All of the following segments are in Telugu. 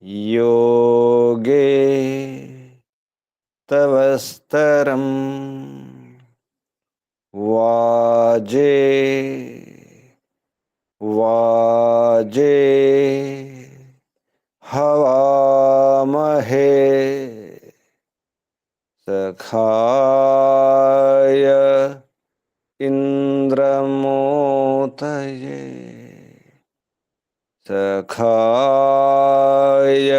योगे तव स्तरम् वाजे वाजे हवामहे सखाय इन्द्रमोतये सखाय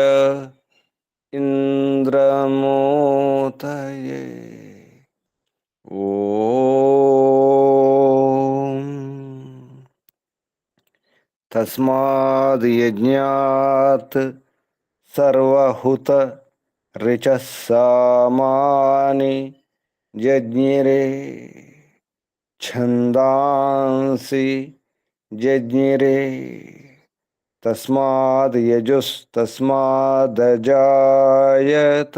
इन्द्रमोतये ॐ तस्माद् यज्ञात् सर्वहुत ऋचः सामानि जज्ञिरे छन्दांसि जज्ञिरे तस्माद् यजुस्तस्मादजायत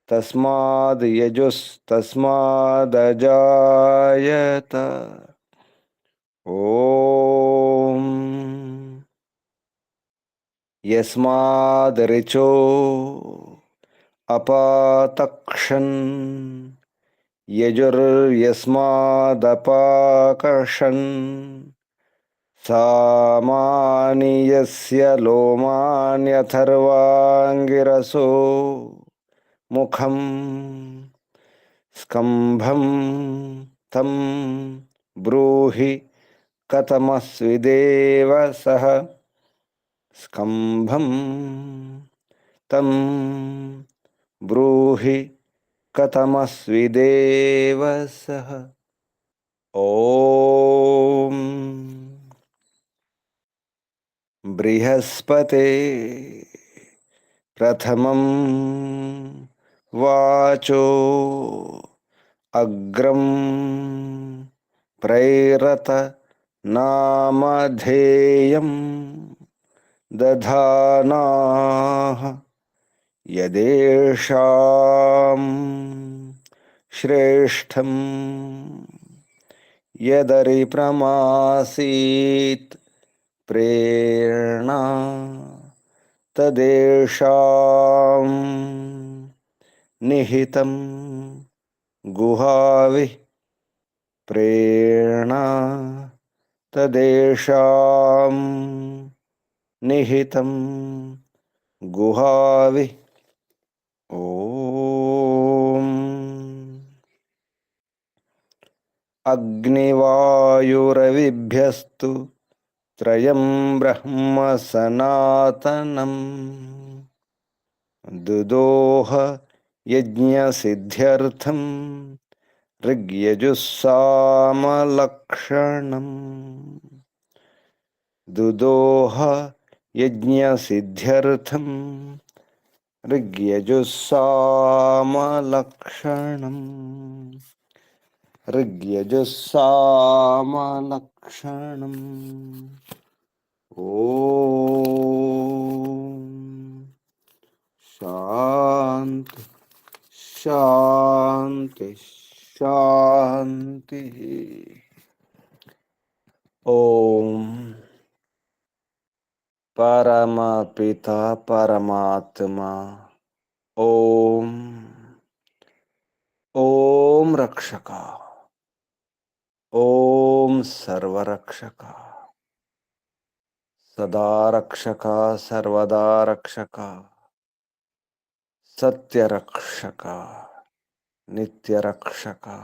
तस्माद् यजुस्तस्मादजायत ॐ यस्माद् ऋचो अपातक्षन् यजुर्यस्मादपाकर्षन् सामानि यस्य लोमान्यथर्वाङ्गिरसो मुखं स्कम्भं तं ब्रूहि कथमस्विदेव सः स्कम्भं तं ब्रूहि कथमस्विदेव सः ॐ बृहस्पते प्रथमं वाचो अग्रं प्रैरत नामधेयं दधानाः यदेषां श्रेष्ठं यदरिप्रमासीत् प्रेरणा तदेषां निहितं गुहाविः प्रेरणा तदेषां निहितं गुहाविः ॐ अग्निवायुरविभ्यस्तु त्रयं ब्रह्म सनातनं दुदोह यज्ञसिद्ध्यर्थं ऋग्यजुस्सामलक्षणम् दुदोह यज्ञसिद्ध्यर्थं ऋग्यजुस्सामलक्षणम् ऋग्यजुस्सामलक्षणम् ॐ शान्ति शान्ति शान्तिः ॐ परमपिता परमात्मा ॐ ॐ रक्षका ॐ सर्वरक्षका सदा रक्षका सर्वदा रक्षका सत्यरक्षका नित्यरक्षका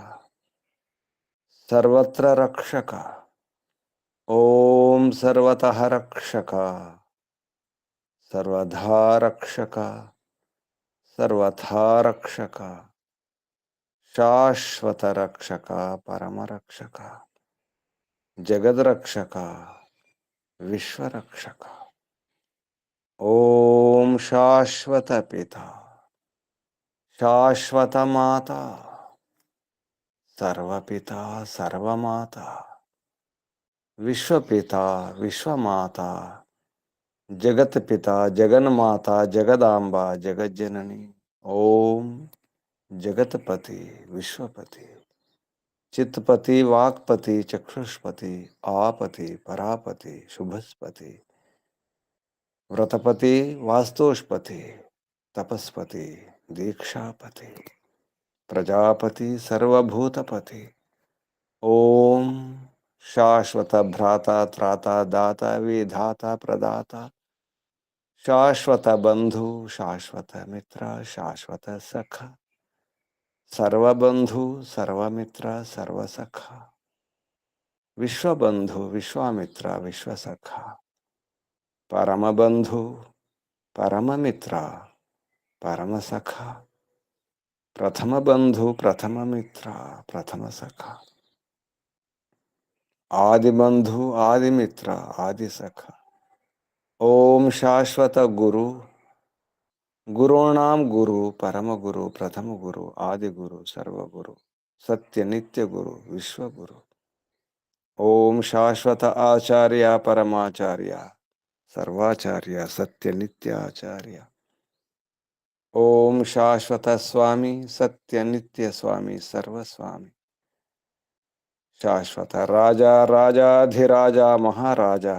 सर्वत्र रक्षका ॐ सर्वतः रक्षका सर्वधा रक्षका सर्वथा रक्षका शाश्वत रक्षका परमरक्षका जगद्रक्षका विश्वरक्षका ॐ शाश्वत पिता शाश्वत माता सर्वपिता सर्वमाता विश्वपिता विश्वमाता जगत्पिता जगन्माता जगदांबा जगज्जननी ओम जगतपति विश्वपति चित्तपति वाक्पति चक्षुष्पति आपति परापति शुभस्पति व्रतपति वास्तुष्पति तपस्पति दीक्षापति प्रजापति सर्वभूतपति ओम शाश्वत भ्राता त्राता दाता विधाता प्रदाता शाश्वत बंधु शाश्वत मित्र शाश्वत सखा सर्वबंधु सर्वमित्र सर्वसखा विश्वबंधु विश्वामित्र विश्वसखा परमबंधु परममित्र परमसखा प्रथम बंधु प्रथम मित्र प्रथम सखा आदि बंधु आदि मित्र आदि सखा ओम शाश्वत गुरु गुरूणाम गुरु परम गुरु प्रथम गुरु आदि गुरु सर्व गुरु सत्य नित्य गुरु विश्व गुरु ओम शाश्वत आचार्य परमाचार्य सर्वाचार्य सत्य नित्य आचार्य ओम शाश्वत स्वामी सत्य नित्य स्वामी सर्व स्वामी शाश्वत राजा राजाधिराजा महाराजा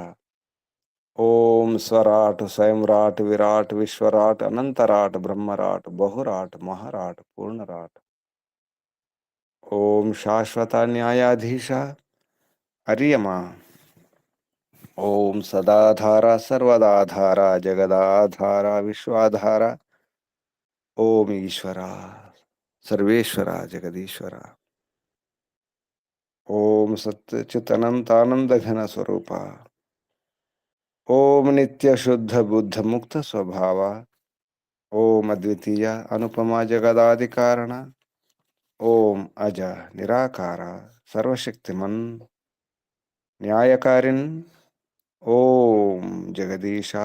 ओम स्वराट स्वयंराट विराट विश्वराट अनंतराट ब्रह्मराट बहुराट महाराट पूर्णराट ओम शाश्वत न्यायाधीश अर्यमा ओम सदाधारा सर्वदाधारा जगदाधारा विश्वाधारा ओम ईश्वरा सर्वेश्वरा जगदीश्वरा ओम सत्य चित अनंत आनंद घन स्वरूपा ओम नित्य शुद्ध बुद्ध मुक्त स्वभाव ओम अद्वितीय अनुपमा जगदादि कारण ओम अज निराकार सर्वशक्तिमन न्यायकारिन ओम जगदीशा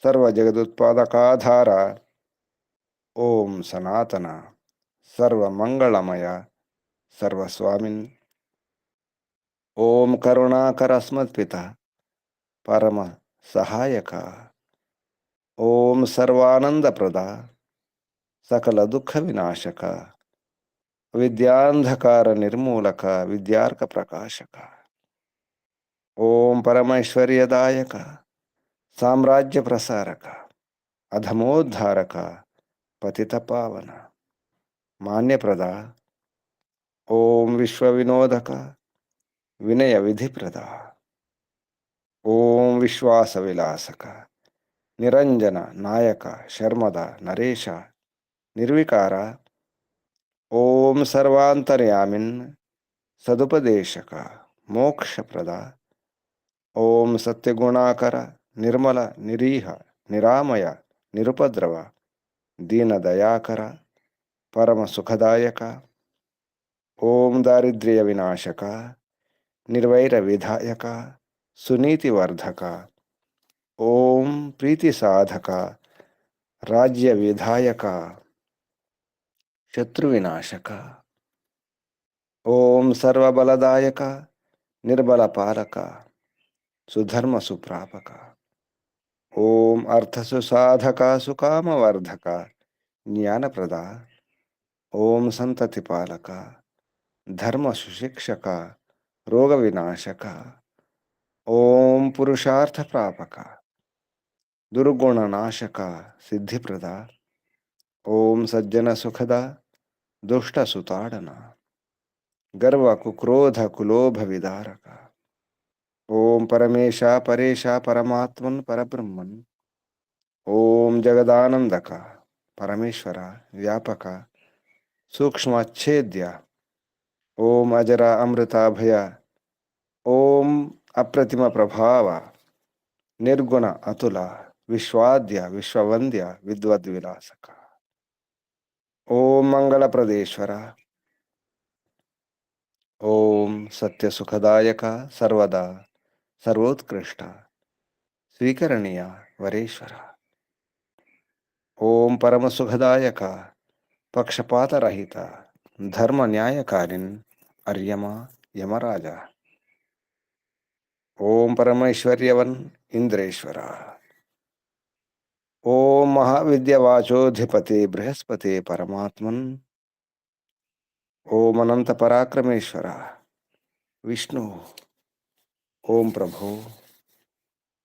सर्व जगदुत्पादकाधार ओम सनातन सर्व मंगलमय सर्वस्वामिन ओम करुणाकर अस्मत्पिता परम सहायक ओम सर्वानंद प्रदा सकल दुख विनाशक विद्यांधकार निर्मूलक विद्यार्क प्रकाशक ओम परमैश्वर्यदायक साम्राज्य प्रसारक अधमोद्धारक पतित पावन मान्य प्रदा ओम विश्व विनोदक विनय विधि प्रदा ओम विश्वास विलासक निरंजन नायक शर्मद नरेश निर्विकार ओम सर्वांतर्यामिन सदुपदेशक मोक्षप्रद ओम सत्यगुणाकर निर्मल निरीह निरामय निरुपद्रव दीनदयाकर परम सुखदायक ओम दारिद्र्य विनाशक निर्वैर विधायक सुनीतिवर्धक ओम प्रीति साधक राज्य विधायक शत्रु विनाशक ओम सर्वबलदायक निर्बल पालक सुधर्म सुप्रापक ओम अर्थ सुसाधक सुकाम वर्धक ज्ञान प्रदा ओम संतति पालक धर्म सुशिक्षक रोग विनाशक ओम पुरुषार्थ प्रापक दुर्गुण नाशक सिद्धि प्रदा ओम सज्जन सुखदा दुष्ट सुताड़न गर्व कुक्रोध कुलोभ विदारक ओम परमेशा परेशा परमात्मन परब्रह्मन ओम जगदानंदक परमेश्वर व्यापक सूक्ष्मच्छेद्य ओम अजरा अमृता भय ओम अप्रतिम प्रभाव निर्गुण अतुल विश्वाद्य विश्ववंद्य विद्वद्विलासक ओम मंगल प्रदेश्वर ओम सत्य सुखदायक सर्वदा सर्वोत्कृष्ट स्वीकरणीय वरेश्वर ओम परम सुखदायक पक्षपात रहित धर्म न्यायकारिन अर्यमा यमराज ओम परमेश्वर्यवन इंद्रेश्वर ओम महाविद्यवाचोधिपति बृहस्पति परमात्मन ओम अनंत पराक्रमेश्वर विष्णु ओम प्रभु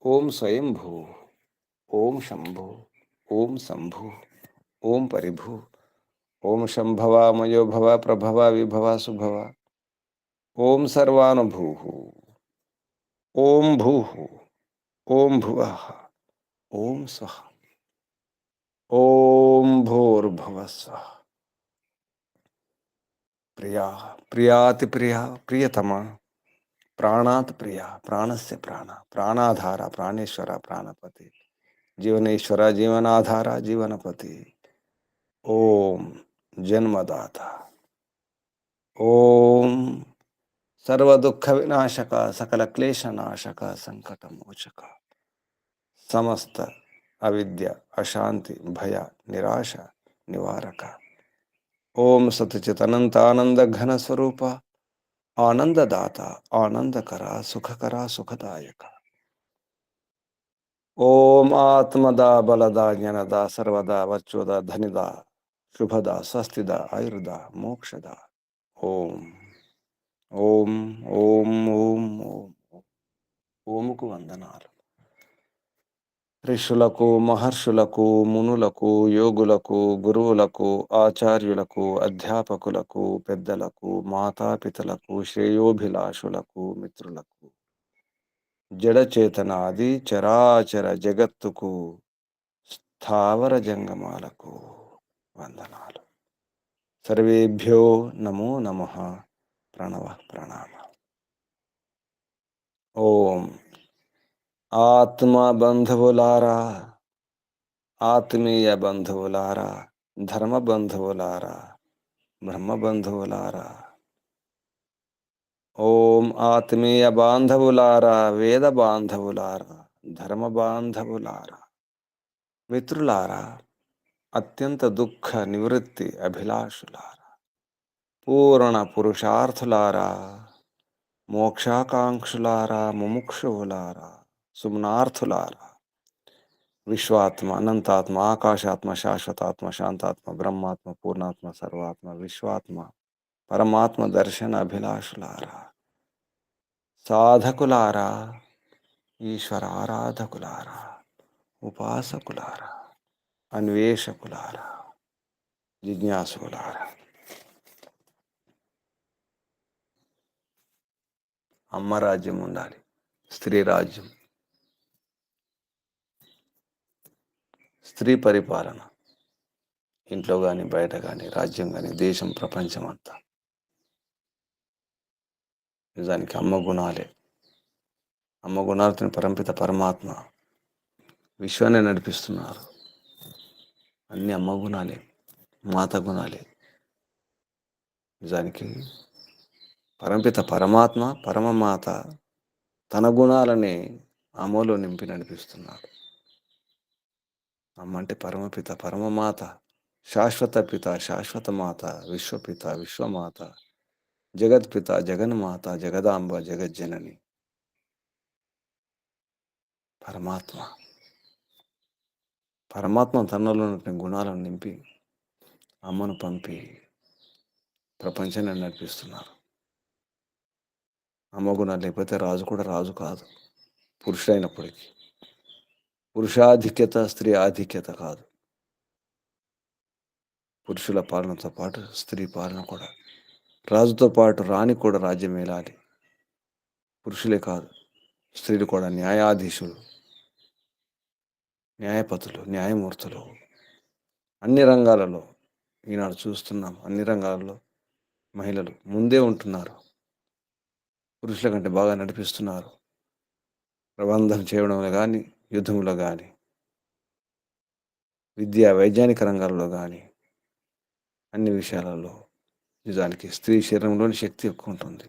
ओम स्वयंभू ఓం శంభో, ఓం శంభు, ఓం పరిభు, ఓం శంభవ మయోభవ ప్రభవ విభవ సుభవ, ఓం సర్వానుభూ, ఓం భూ, ఓం భువ, ఓం స్వః, ఓం భూర్భువస్వః. ప్రియా, ప్రియాతి ప్రియా, ప్రియతమ, ప్రాణాత్ ప్రియ, ప్రాణస్య ప్రాణ, ప్రాణాధార, ప్రాణేశ్వర, ప్రాణపతి, జీవనేశ్వర, జీవనాధార, జీవనపతి, ఓం జన్మదాత, ఓం సర్వదుఃఖ వినాశక, సకల క్లేశనాశక, సంకటమోచక, సమస్త అవిద్య, అశాంతి, భయ, నిరాశ నివారక, ఓం సతచిత్ అనంత ఆనంద ఘన స్వరూప, ఆనందదాత, ఆనందకర, సుఖకర, సుఖదాయక, ఓం ఆత్మదా, బలదా, జ్ఞానదా, సర్వదా, వర్చోదా, ధనిదా, శుభదా, స్వస్తిదా, ఆయుర్దా, మోక్షదా, ఓం ఓం ఓం ఓం ఓం. ఓముకు వందనాలు. ఋషులకు, మహర్షులకు, మునులకు, యోగులకు, గురువులకు, ఆచార్యులకు, అధ్యాపకులకు, పెద్దలకు, మాతాపితలకు, శ్రేయోభిలాషులకు, మిత్రులకు, జడచేతనాది చరాచర జగత్తుకు, స్థావర జంగమాలకు వందనాలు. సర్వేభ్యో నమో నమః. ప్రణవ ప్రణామ. ఓం ఆత్మ బంధువులారా, ఆత్మీయ బంధువులారా, ధర్మ బంధువులారా, బ్రహ్మ బంధువులారా, ఓం ఆత్మీయ బాంధవులారా, వేద బాంధవులారా, ధర్మ బాంధవులారా, మిత్రులారా, అత్యంత దుఃఖ నివృత్తి అభిలాషులారా, పూర్ణ పురుషార్థులారా, మోక్షాకాంక్షులారా, ముముక్షువులారా, సుమ్నార్థులారా, విశ్వాత్మ, అనంతాత్మ, ఆకాశాత్మ, శాశ్వతాత్మ, శాంతాత్మ, బ్రహ్మాత్మ, పూర్ణాత్మ, సర్వాత్మ, విశ్వాత్మ, పరమాత్మ దర్శన అభిలాషులారా, సాధకులారా, ఈశ్వర ఆరాధకులారా, ఉపాసకులారా, అన్వేషకులారా, జిజ్ఞాసులారా, అమ్మ రాజ్యం ఉండాలి, స్త్రీ రాజ్యం, స్త్రీ పరిపాలన, ఇంట్లో కానీ బయట కానీ, రాజ్యం కానీ, దేశం, ప్రపంచం అంతా నిజానికి అమ్మ గుణాలే. అమ్మ గుణాలతో పరంపిత పరమాత్మ విశ్వాన్ని నడిపిస్తున్నారు. అన్ని అమ్మ గుణాలే, మాత గుణాలే. నిజానికి పరంపిత పరమాత్మ, పరమమాత తన గుణాలని అమ్మలో నింపి నడిపిస్తున్నాడు. అమ్మ అంటే పరమపిత, పరమమాత, శాశ్వత పిత, శాశ్వత మాత, విశ్వపిత, విశ్వమాత, జగత్పిత, జగన్మాత, జగదాంబ, జగజ్జనని, పరమాత్మ. పరమాత్మ తనలో ఉన్న గుణాలను నింపి అమ్మను పంపి ప్రపంచాన్ని నడిపిస్తున్నారు. అమ్మ గుణాలు లేకపోతే రాజు కూడా రాజు కాదు. పురుషుడైనప్పటికీ పురుషాధిక్యత, స్త్రీ ఆధిక్యత కాదు. పురుషుల పాలనతో పాటు స్త్రీ పాలన కూడా, రాజుతో పాటు రాణి కూడా రాజ్యం ఏలాలి. పురుషులే కాదు, స్త్రీలు కూడా న్యాయాధీశులు, న్యాయపతులు, న్యాయమూర్తులు. అన్ని రంగాలలో ఈనాడు చూస్తున్నాం. అన్ని రంగాలలో మహిళలు ముందే ఉంటున్నారు. పురుషుల కంటే బాగా నడిపిస్తున్నారు. ప్రబంధం చేయడంలో కానీ, యుద్ధంలో కానీ, విద్యా వైజ్ఞానిక రంగాల్లో కానీ, అన్ని విషయాలలో నిజానికి స్త్రీ శరీరంలోని శక్తి ఎక్కువ ఉంటుంది.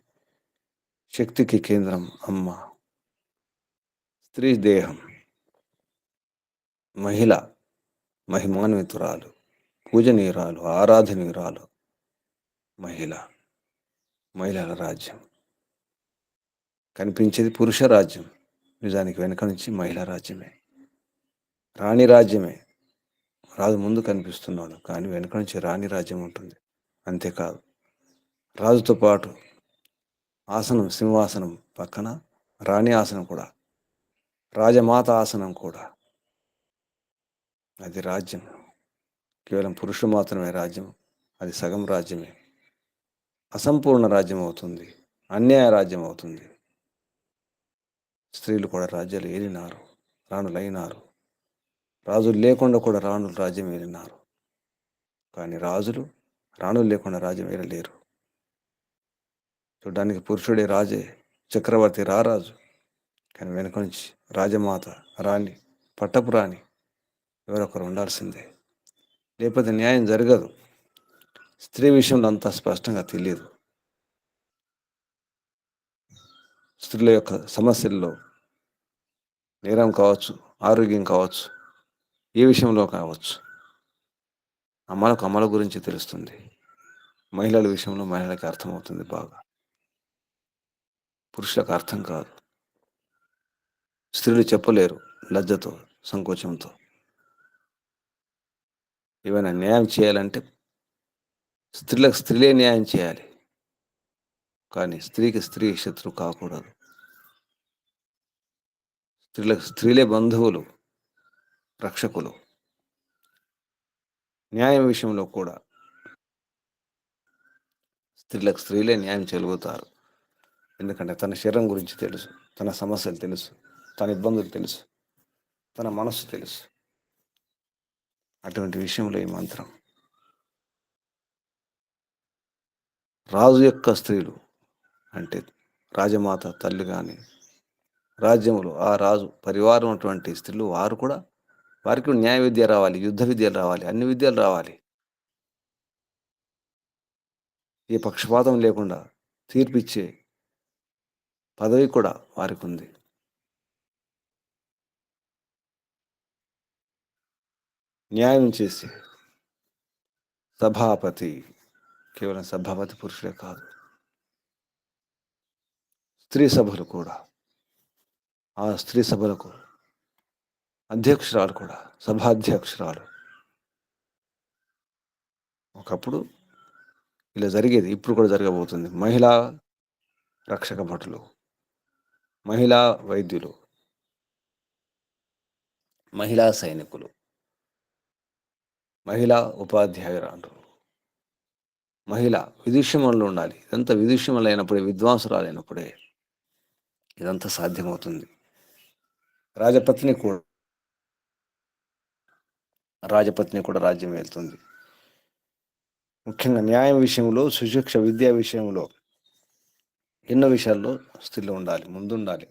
శక్తికి కేంద్రం అమ్మ. స్త్రీ దేహం, మహిళ మహిమాన్వితురాలు, పూజనీయురాలు, ఆరాధనీయురాలు మహిళ. మహిళల రాజ్యం కనిపించేది పురుష రాజ్యం, నిజానికి వెనక నుంచి మహిళా రాజ్యమే. రాణి రాజ్యమే, రాజు ముందు కనిపిస్తున్నాడు, కానీ వెనక నుంచి రాణి రాజ్యం ఉంటుంది. అంతేకాదు, రాజుతో పాటు ఆసనం, సింహాసనం పక్కన రాణి ఆసనం కూడా, రాజమాత ఆసనం కూడా అది రాజ్యం. కేవలం పురుషుడు మాత్రమే రాజ్యం. అది సగం రాజ్యమే. అసంపూర్ణ రాజ్యం అవుతుంది. అన్యాయ రాజ్యం అవుతుంది. స్త్రీలు కూడా రాజ్యాలు ఏలినారు, రాణులైనారు. రాజులు లేకుండా కూడా రాణులు రాజ్యం ఏలినారు. కానీ రాజులు రాణులు లేకుండా రాజ్యం ఏలలేరు. చూడ్డానికి పురుషుడే రాజే, చక్రవర్తి రారాజు. కానీ వెనుక నుంచి రాజమాత, రాణి, పట్టపు రాణి ఎవరొకరు ఉండాల్సిందే. లేకపోతే న్యాయం జరగదు. స్త్రీ విషయంలో అంతా స్పష్టంగా తెలియదు. స్త్రీల యొక్క సమస్యల్లో నేరం కావచ్చు, ఆరోగ్యం కావచ్చు, ఏ విషయంలో కావచ్చు, అమ్మలకు అమ్మల గురించి తెలుస్తుంది. మహిళల విషయంలో మహిళలకు అర్థమవుతుంది బాగా. పురుషులకు అర్థం కాదు. స్త్రీలు చెప్పలేరు లజ్జతో, సంకోచంతో. ఏమైనా న్యాయం చేయాలంటే స్త్రీలకు స్త్రీలే న్యాయం చేయాలి. కానీ స్త్రీకి స్త్రీ శత్రువు కాకూడదు. స్త్రీలకు స్త్రీలే బంధువులు, రక్షకులు. న్యాయం విషయంలో కూడా స్త్రీలకు స్త్రీలే న్యాయం చేయగలుగుతారు. ఎందుకంటే తన శరీరం గురించి తెలుసు, తన సమస్యలు తెలుసు, తన ఇబ్బందులు తెలుసు, తన మనస్సు తెలుసు. అటువంటి విషయంలో ఈ మంత్రం రాజు యొక్క స్త్రీలు అంటే రాజమాత తల్లి కానీ, రాజ్యములు ఆ రాజు పరివారం అటువంటి స్త్రీలు వారు కూడా వారికి న్యాయ విద్య రావాలి, యుద్ధ విద్యలు రావాలి, అన్ని విద్యలు రావాలి. ఏ పక్షపాతం లేకుండా తీర్పిచ్చే పదవి కూడా వారికి ఉంది. న్యాయం చేసి సభాపతి, కేవలం సభాపతి పురుషులే కాదు, స్త్రీ సభలు కూడా, ఆ స్త్రీ సభలకు అధ్యక్షురాలు కూడా, సభాధ్యక్షురాలు. ఒకప్పుడు ఇలా జరిగేది, ఇప్పుడు కూడా జరగబోతుంది. మహిళా రక్షక భటులు, మహిళా వైద్యులు, మహిళా సైనికులు, మహిళా ఉపాధ్యాయురాలు, మహిళ విదుష్యమంలో ఉండాలి. ఇదంతా విదుష్యములు అయినప్పుడే, విద్వాంసురాలైనప్పుడే ఇదంతా సాధ్యమవుతుంది. రాజపత్ని కూడా రాజ్యం వెళ్తుంది. ముఖ్యంగా న్యాయం విషయంలో, సుశిక్ష విద్యా విషయంలో, ఎన్నో విషయాల్లో స్త్రీలు ఉండాలి, ముందుండాలి.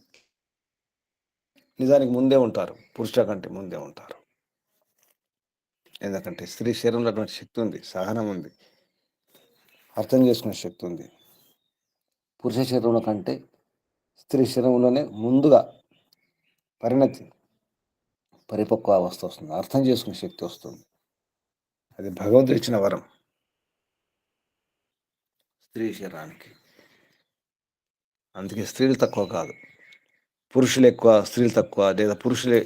నిజానికి ముందే ఉంటారు, పురుషుల కంటే ముందే ఉంటారు. ఎందుకంటే స్త్రీ శరీరంలో అటువంటి శక్తి ఉంది, సహనం ఉంది, అర్థం చేసుకునే శక్తి ఉంది. పురుష శరీరంలో కంటే స్త్రీ శరీరంలోనే ముందుగా పరిపక్వ అవస్థ వస్తుంది, అర్థం చేసుకునే శక్తి వస్తుంది. అది భగవంతుడు ఇచ్చిన వరం స్త్రీ శరీరానికి. అందుకే స్త్రీలు తక్కువ కాదు, పురుషులు ఎక్కువ స్త్రీలు తక్కువ, లేదా పురుషులే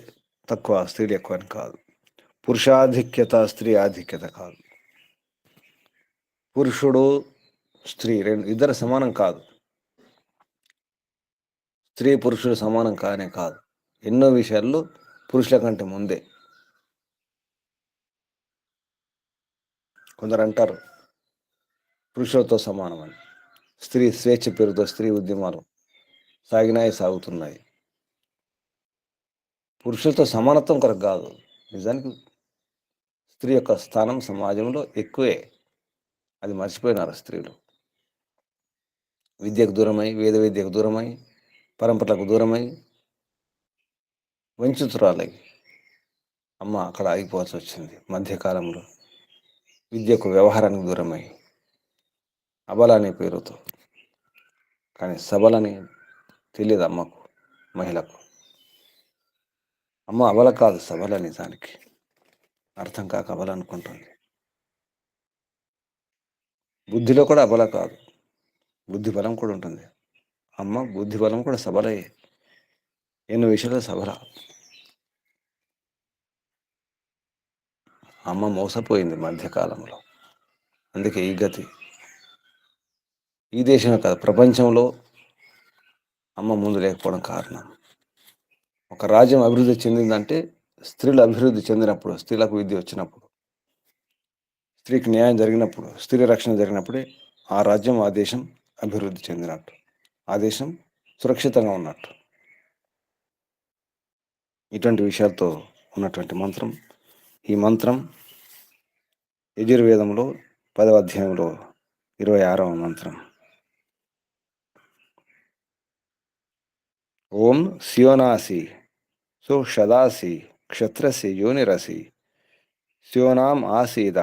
తక్కువ స్త్రీలు ఎక్కువ అని కాదు. పురుషాధిక్యత, స్త్రీ ఆధిక్యత కాదు. పురుషుడు స్త్రీ ఇద్దరు సమానం కాదు. స్త్రీ పురుషుడు సమానం కానే కాదు. ఎన్నో విషయాల్లో పురుషుల కంటే ముందే. కొందరు అంటారు పురుషులతో సమానమని. స్త్రీ స్వేచ్ఛ పేరుతో స్త్రీ ఉద్యమాలు సాగుతున్నాయి. పురుషులతో సమానత్వం కొరకు కాదు, నిజానికి స్త్రీ యొక్క స్థానం సమాజంలో ఎక్కువే. అది మర్చిపోయినారు స్త్రీలు. విద్యకు దూరమై, వేద విద్యకు దూరమై, పరంపరలకు దూరమై, వంచితురాలై అమ్మ అక్కడ ఆగిపోవాల్సి వచ్చింది. మధ్యకాలంలో విద్యకు, వ్యవహారానికి దూరమై, అబల అనే పేరుతో. కానీ సబలని తెలియదు అమ్మకు, మహిళకు. అమ్మ అబల కాదు, సబల. నిజానికి అర్థం కాక అబల అనుకుంటుంది. బుద్ధిలో కూడా అబల కాదు, బుద్ధి బలం కూడా ఉంటుంది. అమ్మ బుద్ధి బలం కూడా సబలయే, ఎన్నో విషయాలు సబల. అమ్మ మోసపోయింది మధ్యకాలంలో. అందుకే ఈ గతి. ఈ దేశమే కాదు, ప్రపంచంలో అమ్మ ముందు లేకపోవడం కారణం. ఒక రాజ్యం అభివృద్ధి చెందిందంటే స్త్రీలు అభివృద్ధి చెందినప్పుడు, స్త్రీలకు విద్య వచ్చినప్పుడు, స్త్రీకి న్యాయం జరిగినప్పుడు, స్త్రీ రక్షణ జరిగినప్పుడే ఆ రాజ్యం, ఆ దేశం అభివృద్ధి చెందినట్టు, ఆ దేశం సురక్షితంగా ఉన్నట్టు. ఇటువంటి విషయాలతో ఉన్నటువంటి మంత్రం. ఈ మంత్రం యజుర్వేదంలో 10వ అధ్యాయంలో 26వ మంత్రం. ఓం స్యోనాసి సుషదాసి క్షత్రసి యోనిరసి స్యోనాం ఆసీద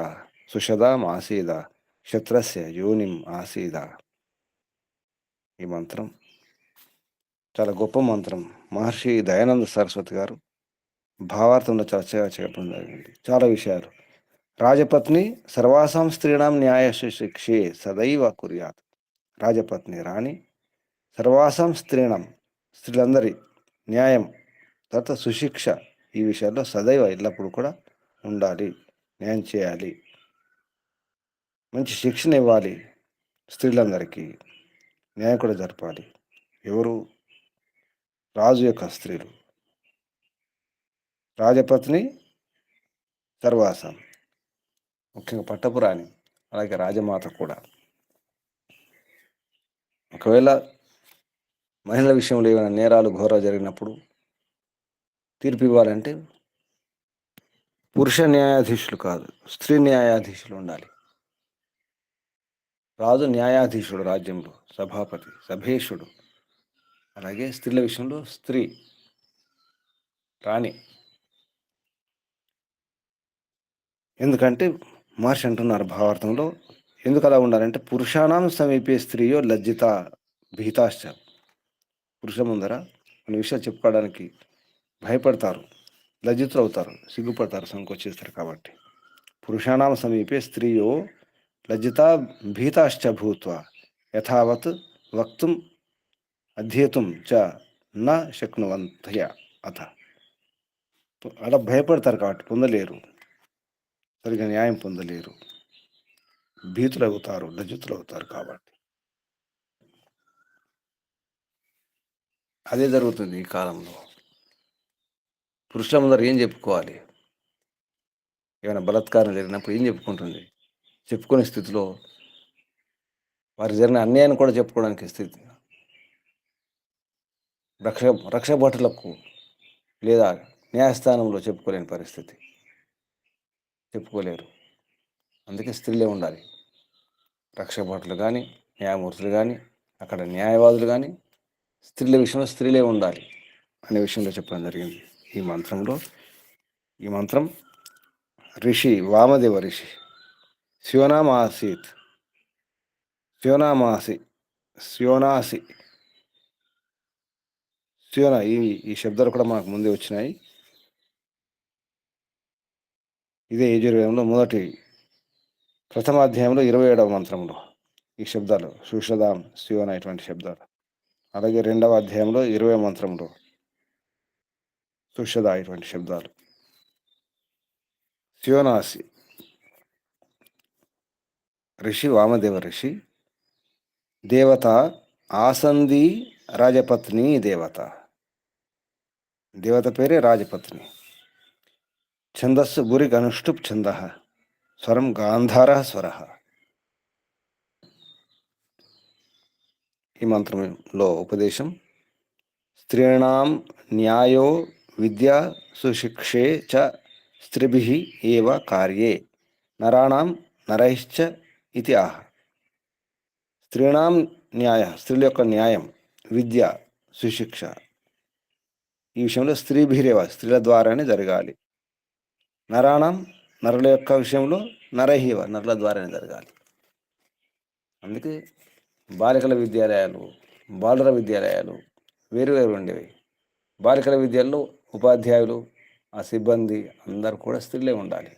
సుషదాం ఆసీద క్షత్రస్య యోనిం ఆసీద. ఈ మంత్రం చాలా గొప్ప మంత్రం. మహర్షి దయానంద సరస్వతి గారు భావార్థంలో చర్చగా చెప్పడం జరిగింది. చాలా విషయాలు. రాజపత్ని సర్వాసాం స్త్రీణాం న్యాయశిక్షే సదైవ కుర్యాత్. రాజపత్ని రాణి సర్వాసాం స్త్రీణం, స్త్రీలందరి న్యాయం, తర్వాత సుశిక్ష, ఈ విషయాల్లో సదైవ ఎల్లప్పుడూ కూడా ఉండాలి, న్యాయం చేయాలి, మంచి శిక్షణ ఇవ్వాలి, స్త్రీలందరికీ న్యాయం కూడా జరపాలి. ఎవరు? రాజు యొక్క స్త్రీలు. రాజపత్ని సర్వాసం, ముఖ్యంగా పట్టపురాణి, అలాగే రాజమాత కూడా. ఒకవేళ మహిళల విషయంలో ఏమైనా నేరాలు ఘోరాలు జరిగినప్పుడు తీర్పు ఇవ్వాలంటే పురుష న్యాయాధీశులు కాదు, స్త్రీ న్యాయాధీశులు ఉండాలి. రాజు న్యాయాధీశుడు రాజ్యంలో, సభాపతి, సభేషుడు. అలాగే స్త్రీల విషయంలో స్త్రీ రాణి. ఎందుకంటే మహర్షి అంటున్నారు భావార్థంలో, ఎందుకు అలా ఉండాలంటే పురుషానాం సమీపే స్త్రీయో లజ్జిత భీతాశ్చ. పురుషుల ముందర కొన్ని విషయాలు చెప్పుకోవడానికి భయపడతారు, లజ్జితులు అవుతారు, సిగ్గుపడతారు, సంకోచిస్తారు. కాబట్టి పురుషానాం సమీపే స్త్రీయో లజ్జిత భీతాశ్చ భూత్వ యథావత్ వక్తుం అధ్యేతుం చ న శక్నువంతయ అత. అలా భయపడతారు కాబట్టి పొందలేరు, సరిగ్గా న్యాయం పొందలేరు, భీతులు అవుతారు, లజ్జితులు అవుతారు. కాబట్టి అదే జరుగుతుంది ఈ కాలంలో. పురుషుల ముందర ఏం చెప్పుకోవాలి? ఏమైనా బలాత్కారం జరిగినప్పుడు ఏం చెప్పుకుంటుంది? చెప్పుకునే స్థితిలో, వారికి జరిగిన అన్యాయాన్ని కూడా చెప్పుకోవడానికి స్థితి రక్షభటులకు లేదా న్యాయస్థానంలో చెప్పుకోలేని పరిస్థితి, చెప్పుకోలేరు. అందుకే స్త్రీలే ఉండాలి. రక్షభటులు కానీ, న్యాయమూర్తులు కానీ, అక్కడ న్యాయవాదులు కానీ స్త్రీల విషయంలో స్త్రీలే ఉండాలి అనే విషయంలో చెప్పడం జరిగింది ఈ మంత్రంలో. ఈ మంత్రం ఋషి వామదేవ ఋషి శివనామాసీత్ శివనామాసి శివనాసి శివన, ఈ శబ్దాలు కూడా మనకు ముందే వచ్చినాయి. ఇదే యజుర్వేదంలో ప్రథమాధ్యాయంలో 27వ మంత్రంలో ఈ శబ్దాలు సుషదాం, శివన ఇటువంటి శబ్దాలు. అలాగే 2వ అధ్యాయంలో 20వ మంత్రంలో సుషద ఇటువంటి శబ్దాలు. శివనాసి ఋషి వామదేవ ఋషి దేవత ఆసంది రాజపత్ని దేవత. దేవత పేరే రాజపత్ని. ఛందస్సు గురి గనుష్టుప్ ఛంద స్వరం గాంధార స్వర. ఈ మంత్రంలో ఉపదేశం స్త్రీణాం న్యాయో విద్యా సుశిక్షే చ స్త్రీభిః ఏవ కార్యే నరాణాం నరైశ్చ ఇతి ఆహ. స్త్రీణాం న్యాయ, స్త్రీల యొక్క న్యాయం, విద్య, సుశిక్ష, ఈ విషయంలో స్త్రీభిరేవ, స్త్రీల ద్వారానే జరగాలి. నరాణం, నరుల యొక్క విషయంలో నరహీవ, నరుల ద్వారానే జరగాలి. అందుకే బాలికల విద్యాలయాలు, బాలుర విద్యాలయాలు వేరు వేరు ఉండేవి. బాలికల విద్యాల్లో ఉపాధ్యాయులు, ఆ సిబ్బంది అందరూ కూడా స్త్రీలే ఉండాలి,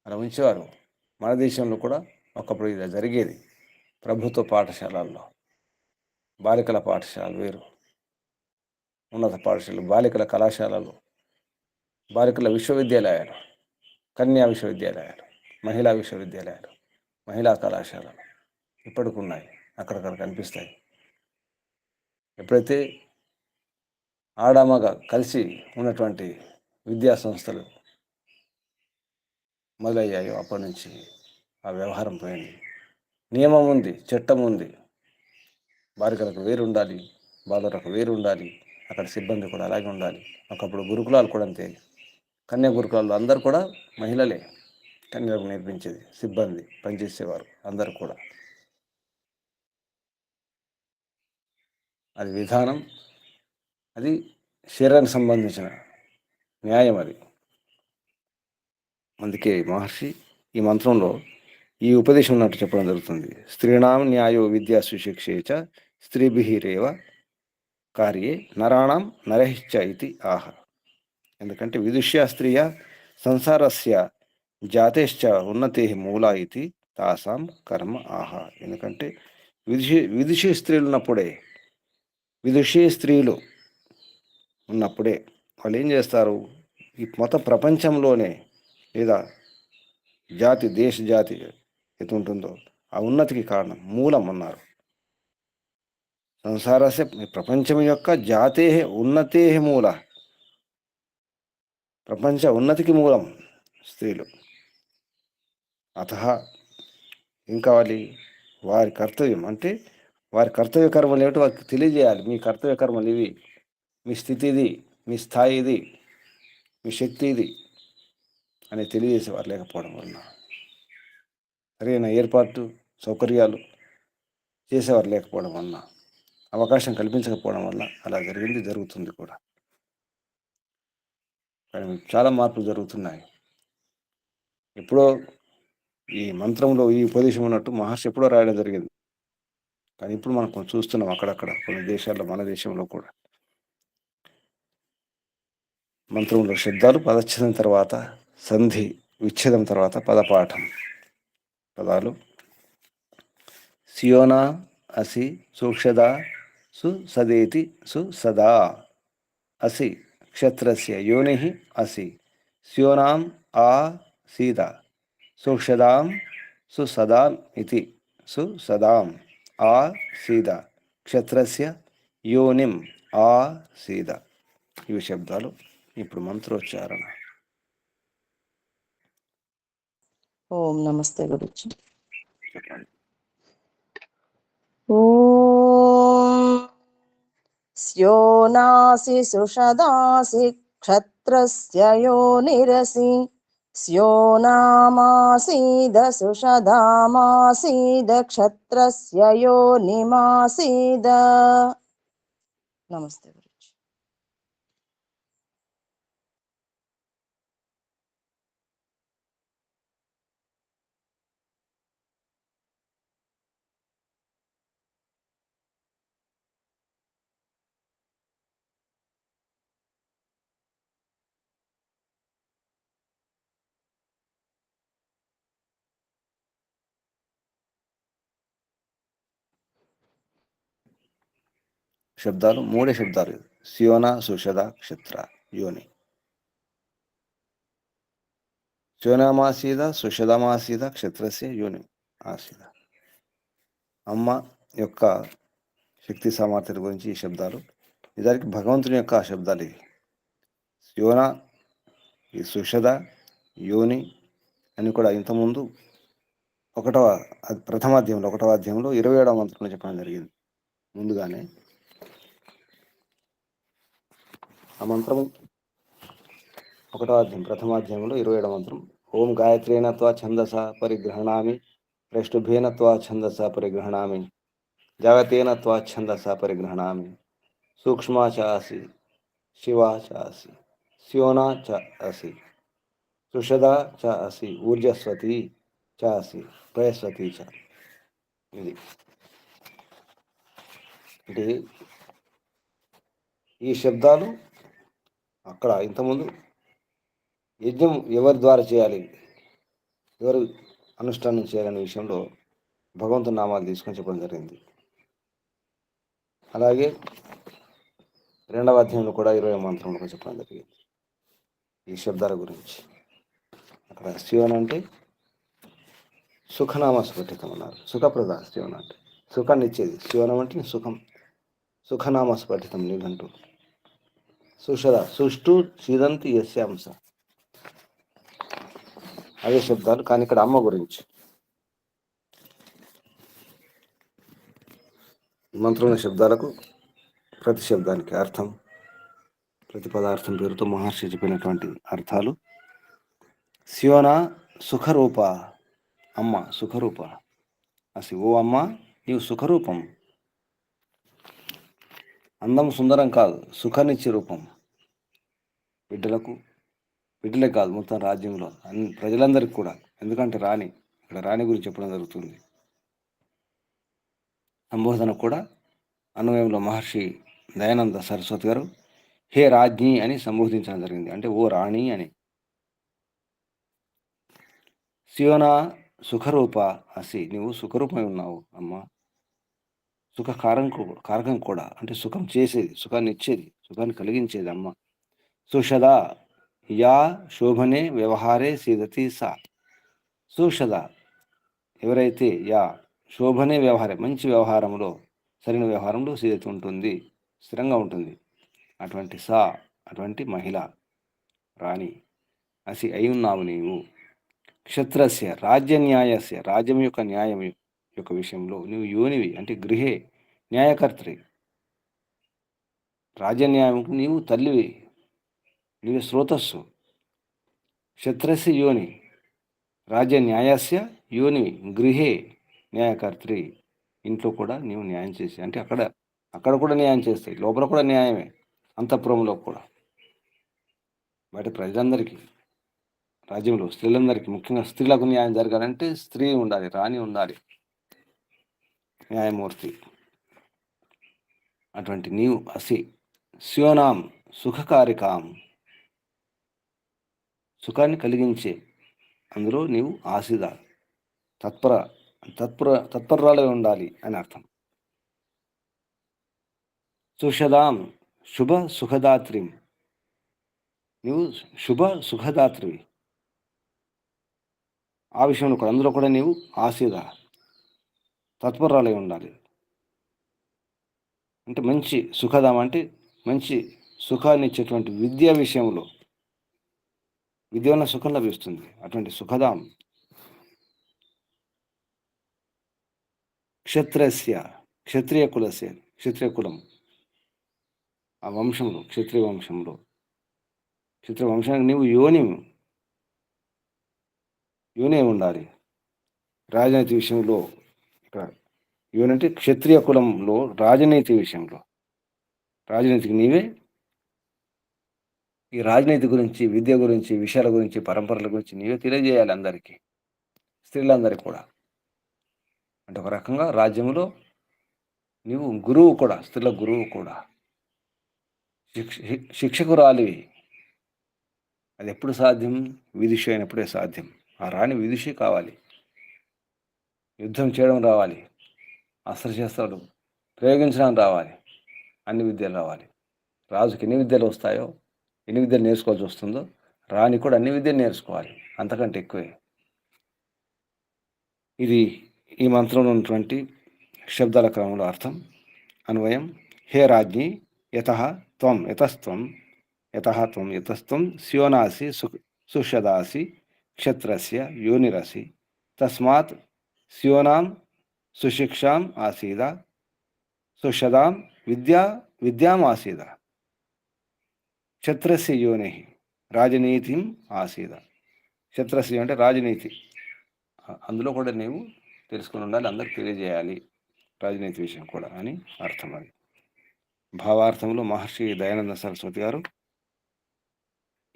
అలా ఉంచేవారు. మన దేశంలో కూడా ఒకప్పుడు ఇది జరిగేది. ప్రభుత్వ పాఠశాలల్లో బాలికల పాఠశాలలు వేరు, ఉన్నత పాఠశాలలు, బాలికల కళాశాలలు, బాలికల విశ్వవిద్యాలయాలు, కన్యా విశ్వవిద్యాలయాలు, మహిళా విశ్వవిద్యాలయాలు, మహిళా కళాశాలలు ఇప్పటికి ఉన్నాయి, అక్కడక్కడ కనిపిస్తాయి. ఎప్పుడైతే ఆడమగ కలిసి ఉన్నటువంటి విద్యా సంస్థలు మొదలయ్యాయో అప్పటి నుంచి ఆ వ్యవహారం పోయింది. నియమం ఉంది, చట్టం ఉంది, బాలికలకు వేరు ఉండాలి, బాలురకు వేరు ఉండాలి, అక్కడ సిబ్బంది కూడా అలాగే ఉండాలి. ఒకప్పుడు గురుకులాలు కూడా అంతే, కన్యా గురుకులాల్లో అందరూ కూడా మహిళలే కన్యలకు నేర్పించేది, సిబ్బంది పనిచేసేవారు అందరూ కూడా. అది విధానం, అది శరీరానికి సంబంధించిన న్యాయం. అది అందుకే మహర్షి ఈ మంత్రంలో ఈ ఉపదేశం ఉన్నట్టు చెప్పడం జరుగుతుంది. స్త్రీణాం న్యాయో విద్యా సుశిక్షేచ స్త్రీభిరేవ కార్యే నరాణం నరహిశ్చ ఇది ఆహ. ఎందుకంటే విదుష్య స్త్రీయ సంసారస్య జాతేశ్చ ఉన్నతే మూలా ఇది తాసాం కర్మ ఆహ. ఎందుకంటే విదుషీ స్త్రీలు ఉన్నప్పుడే, విదుషీ స్త్రీలు ఉన్నప్పుడే వాళ్ళు ఏం చేస్తారు, ఈ మొత్తం ప్రపంచంలోనే లేదా జాతి దేశ జాతి ఎటు ఉంటుందో ఆ ఉన్నతికి కారణం మూలం అన్నారు. సంసారస్య ప్రపంచం యొక్క జాతే ఉన్నతే మూల, ప్రపంచ ఉన్నతికి మూలం స్త్రీలు. అత ఏం కావాలి, వారి కర్తవ్యం అంటే వారి కర్తవ్య కర్మలు ఏమిటో వారికి తెలియజేయాలి. మీ కర్తవ్య కర్మలు ఇవి, మీ స్థితి ఇది, మీ స్థాయి ఇది, మీ శక్తి ఇది అని తెలియజేసేవారు లేకపోవడం వలన, సరైన ఏర్పాటు సౌకర్యాలు చేసేవారు లేకపోవడం వలన, అవకాశం కల్పించకపోవడం వల్ల అలా జరిగింది, జరుగుతుంది కూడా. కానీ చాలా మార్పులు జరుగుతున్నాయి. ఎప్పుడో ఈ మంత్రంలో ఈ ఉపదేశం ఉన్నట్టు మహర్షి ఎప్పుడో రాయడం జరిగింది, కానీ ఇప్పుడు మనం చూస్తున్నాం అక్కడక్కడ కొన్ని దేశాల్లో, మన దేశంలో కూడా. మంత్రంలో శబ్దాలు పదచ్ఛేదం తర్వాత, సంధి విచ్ఛేదం తర్వాత పదపాఠం. పదాలు: సియోనా అసి సూక్షదా సు సదేతి సు సదా. అసి క్షత్రస్య యోని అసి స్యోనాం ఆ సీద సూక్షదాం సుసదాం ఇతి సుసదాం ఆ సీద క్షత్రస్య యోనిం ఆ సీద. ఇవి శబ్దాలు. ఇప్పుడు మంత్రోచ్చారణ. ఓం నమస్తే గురుజీ. చెప్పండి. ఓం స్యోనాసి సుషదాసి క్షత్రస్య యోనిరసి స్యోనామాసీద సుషదామాసీద క్షత్రస్య యోనిమాసీద. నమస్తే గురుజీ. శబ్దాలు మూడే శబ్దాలు: స్యోన, సుషద, క్షత్ర, యోని. స్యోనమాసీద సుషదమాసీద క్షత్రస్య యోని ఆసీద. అమ్మ యొక్క శక్తి సామర్థ్యాల గురించి ఈ శబ్దాలు. నిజానికి భగవంతుని యొక్క శబ్దాలు ఇవి. స్యోన, ఈ సుషద, యోని అని కూడా ఇంతకుముందు ప్రథమాధ్యాయంలో 1వ అధ్యాయంలో 27వ మంత్రంలో చెప్పడం జరిగింది. ముందుగానే ఆ మంత్రము 1వ అధ్యాయం ప్రథమాధ్యాయంలో 27వ మంత్రం: ఓం గాయత్రేణ త్వా ఛందస పరిగ్రహణామి ప్రష్టుభేన త్వా ఛందస పరిగ్రహణామి జాగతేన త్వా ఛందస పరిగ్రహణామి సూక్ష్మా చ అసి శివా చ అసి స్యోనా చ అసి సుషదా చ అసి ఊర్జస్వతి చ అసి ప్రయస్వతి చ. ఇది అంటే ఈ శబ్దాలు అక్కడ ఇంతకుముందు యజ్ఞం ఎవరి ద్వారా చేయాలి, ఎవరు అనుష్ఠానం చేయాలనే విషయంలో భగవంతుని నామాలు తీసుకొని చెప్పడం జరిగింది. అలాగే 2వ అధ్యాయంలో కూడా 20వ మంత్రంలో చెప్పడం జరిగింది ఈ శబ్దాల గురించి. అక్కడ శివన్ అంటే సుఖనామ స్ఫటికం అన్నారు. సుఖప్రద శివన్ అంటే సుఖాన్ని ఇచ్చేది. శివనం అంటే సుఖం. సుఖనామ స్ఫటితం నీకంటూ సుషద సుష్టు సిదంతి యస్యాంస. అవే శబ్దాలు, కానీ ఇక్కడ అమ్మ గురించి. మంత్రంలోని శబ్దాలకు ప్రతి శబ్దానికి అర్థం, ప్రతి పదార్థం పేరుతో మహర్షి చెప్పినటువంటి అర్థాలు. శివన సుఖరూప, అమ్మ సుఖరూప అసి, ఓ అమ్మ నీవు సుఖరూపం. అందం సుందరం కాదు, సుఖాన్నిచ్చే రూపం. బిడ్డలే కాదు, మొత్తం రాజ్యంలో అన్ని ప్రజలందరికీ కూడా. ఎందుకంటే రాణి, ఇక్కడ రాణి గురించి చెప్పడం జరుగుతుంది. సంబోధన కూడా అన్వయంలో మహర్షి దయానంద సరస్వతి గారు హే రాజ్ఞి అని సంబోధించడం జరిగింది, అంటే ఓ రాణి అని. శివన సుఖరూప అసి, నీవు సుఖరూపమై ఉన్నావు అమ్మ. సుఖ కారకం కూడా, అంటే సుఖం చేసేది, సుఖాన్ని ఇచ్చేది, సుఖాన్ని కలిగించేది అమ్మ. సుషద యా శోభనే వ్యవహారే సీదతి సా. సుషద ఎవరైతే, యా శోభనే వ్యవహారే మంచి వ్యవహారంలో, సరైన వ్యవహారంలో సీదతి ఉంటుంది, స్థిరంగా ఉంటుంది, అటువంటి సా అటువంటి మహిళ, రాణి. అసి అయి ఉన్నావు నీవు. క్షత్రస్య రాజ్య న్యాయస్య, రాజ్యం యొక్క న్యాయం యొక్క విషయంలో నువ్వు యోనివి, అంటే గృహే న్యాయకర్త్రి. రాజన్యాయంకు నీవు తల్లివి, నీవే స్రోతస్సు. క్షత్రస్య యోని రాజ్య న్యాయస్య యోనివి, గృహే న్యాయకర్త్రి. ఇంట్లో కూడా నీవు న్యాయం చేసి, అంటే అక్కడ కూడా న్యాయం చేస్తాయి, లోపల కూడా న్యాయమే, అంతఃపురంలో కూడా. బయట ప్రజలందరికీ, రాజ్యంలో స్త్రీలందరికీ, ముఖ్యంగా స్త్రీలకు న్యాయం జరగాలంటే స్త్రీ ఉండాలి, రాణి ఉండాలి, న్యాయమూర్తి. అటువంటి నీవు అసి శివనాం సుఖకారికాం, సుఖాన్ని కలిగించే అందులో నీవు ఆసిద, తత్పరాలే ఉండాలి అని అర్థం. సుషదాం శుభ సుఖదాత్రిం, నీవు శుభ సుఖదాత్రివి. ఆ విషయంలో కూడా, అందులో కూడా నీవు ఆసిద, తత్పరాలే ఉండాలి. అంటే మంచి సుఖదాం అంటే మంచి సుఖాన్ని ఇచ్చేటువంటి విద్య విషయంలో, విద్య వల్ల సుఖం లభిస్తుంది, అటువంటి సుఖదాం. క్షత్రస్య క్షత్రియ కులం, ఆ వంశంలో, క్షత్రియ వంశానికి నీవు యోనే ఉండాలి. రాజనీతి విషయంలో, ఇక్కడ యోని అంటే క్షత్రియ కులంలో రాజనీతి విషయంలో, రాజనీతికి నీవే. ఈ రాజనీతి గురించి, విద్య గురించి, విషయాల గురించి, పరంపరల గురించి నీవే తెలియజేయాలి అందరికీ, స్త్రీలందరికీ కూడా. అంటే ఒక రకంగా రాజ్యంలో నీవు గురువు కూడా, స్త్రీల గురువు కూడా, శిక్షకురాలివి. అది ఎప్పుడు సాధ్యం? విదుషి అయినప్పుడే సాధ్యం. ఆ రాణి విదుషి కావాలి, యుద్ధం చేయడం రావాలి, అస్త్రశస్త్రాలు ప్రయోగించడం రావాలి, అన్ని విద్యలు రావాలి. రాజుకి ఎన్ని విద్యలు వస్తాయో, ఎన్ని విద్యలు నేర్చుకోవాల్సి వస్తుందో, రాణి కూడా అన్ని విద్యలు నేర్చుకోవాలి, అంతకంటే ఎక్కువే. ఇది ఈ మంత్రంలో ఉన్నటువంటి శబ్దాల క్రమంలో అర్థం. అన్వయం హే రాజ్ఞి యతస్త్వం శివనాసి సుషదాసి క్షత్రస్య యోనిరసి తస్మాత్ శివనాం సుశిక్షాం ఆసీద సుషదాం విద్యాం ఆసీద క్షత్రస్య యోని రాజనీతిం ఆసీద. క్షత్రస్య అంటే రాజనీతి, అందులో కూడా నీవు తెలుసుకుని ఉండాలి, అందరికి తెలియజేయాలి రాజనీతి విషయం కూడా అని అర్థం. అది భావార్థంలో మహర్షి దయానంద సరస్వతి గారు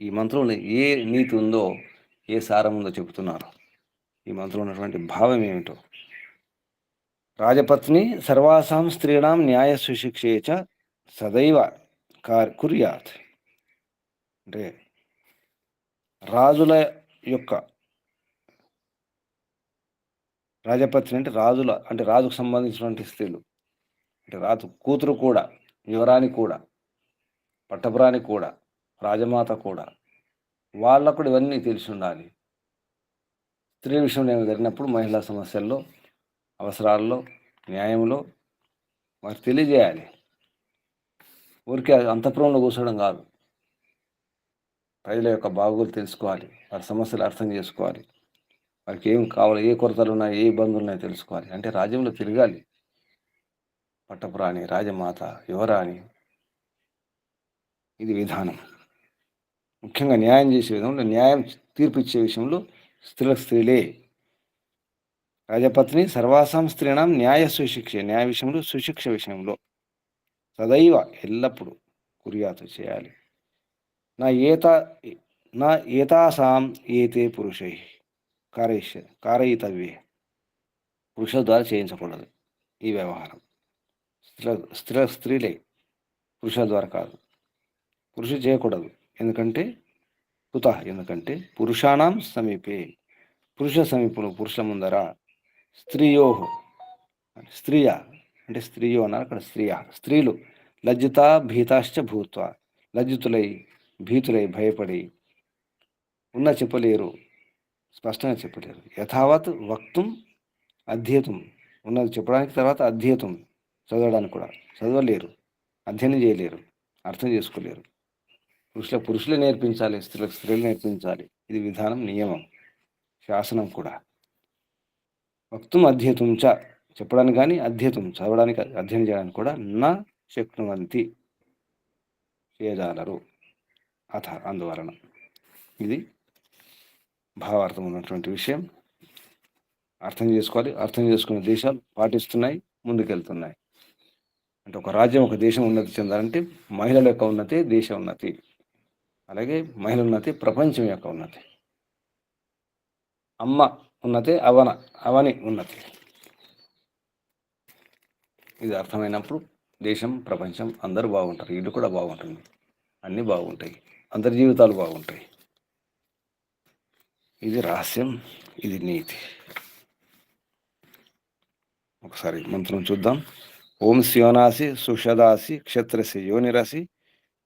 ఈ మంత్రంలో ఏ నీతి ఉందో, ఏ సారం ఉందో చెబుతున్నారు. ఈ మంత్రంలో ఉన్నటువంటి భావం ఏమిటో. రాజపత్ని సర్వాసాం స్త్రీణాం న్యాయ సుశిక్షే చ సదైవ కుర్యాత్. అంటే రాజుల యొక్క, రాజపత్ని అంటే రాజుకు సంబంధించినటువంటి స్త్రీలు, అంటే రాజు కూతురు కూడా, యువరాణి కూడా, పట్టపురాణి కూడా, రాజమాత కూడా, వాళ్ళకు కూడా ఇవన్నీ తెలిసి ఉండాలి. స్త్రీ విషయంలో ఏమి జరిగినప్పుడు మహిళా సమస్యల్లో, అవసరాల్లో, న్యాయంలో వారికి తెలియజేయాలి. ఊరికే అంతఃపురంలో కూర్చోవడం కాదు, ప్రజల యొక్క బాగోలు తెలుసుకోవాలి, వారి సమస్యలు అర్థం చేసుకోవాలి, వారికి ఏం కావాలి, ఏ కొరతలు ఉన్నాయి, ఏ ఇబ్బందులు ఉన్నాయో తెలుసుకోవాలి. అంటే రాజ్యంలో తిరగాలి. పట్టపురాణి, రాజమాత, యువరాణి. ఇది విధానం. ముఖ్యంగా న్యాయం చేసే విధంలో, న్యాయం తీర్పిచ్చే విషయంలో స్త్రీలే. రాజపత్ని సర్వాసాం స్త్రీణం న్యాయ సుశిక్ష, న్యాయ విషయంలో, సుశిక్ష విషయంలో సదైవ ఎల్లప్పుడూ కుర్యాతు చేయాలి. నా ఏతాసాం ఏతే పురుషై కారయితవ్యే, పురుషుల ద్వారా చేయించకూడదు ఈ వ్యవహారం. స్త్రీలే, పురుషుల ద్వారా కాదు. పురుషులు చేయకూడదు. ఎందుకంటే పురుషాణం సమీపే, పురుషుల సమీపంలో, పురుషుల ముందర స్త్రీయో, స్త్రీయ అంటే స్త్రీయో అన్నారు అక్కడ, స్త్రీలు లజ్జిత భీతాశ్చ భూత్వ, లజ్జితులై, భీతులై, భయపడి ఉన్న చెప్పలేరు, స్పష్టంగా చెప్పలేరు. యథావత్ వక్తుం అధ్యేతుం, ఉన్నది చెప్పడానికి, తర్వాత అధ్యేతుం చదవడానికి కూడా చదవలేరు, అధ్యయనం చేయలేరు, అర్థం చేసుకోలేరు. పురుషులే నేర్పించాలి, స్త్రీలు నేర్పించాలి. ఇది విధానం, నియమం, శాసనం కూడా. వక్తుం అధ్యేతుం చ, చెప్పడానికి కానీ, అధ్యేతుం చదవడానికి, అధ్యయనం చేయడానికి కూడా నా శక్నువంతి, చేయజాలరు. అందువలన ఇది భావార్థం ఉన్నటువంటి విషయం. అర్థం చేసుకోవాలి. అర్థం చేసుకునే దేశాలు పాటిస్తున్నాయి, ముందుకెళ్తున్నాయి. అంటే ఒక రాజ్యం, ఒక దేశం ఉన్నతి చెందాలంటే మహిళల యొక్క ఉన్నతి దేశ ఉన్నతి, అలాగే మహిళల ఉన్నతి ప్రపంచం యొక్క ఉన్నతి. అమ్మ ఉన్నతి అవని ఉన్నతి. ఇది అర్థమైనప్పుడు దేశం, ప్రపంచం అందరూ బాగుంటారు, ఇల్లు కూడా బాగుంటుంది, అన్నీ బాగుంటాయి, అందరి జీవితాలు బాగుంటాయి. ఇది రహస్యం, ఇది నీతి. ఒకసారి మంత్రం చూద్దాం. ఓం స్యోనాసి సుషదాసి క్షత్రస్య యోనిరసి,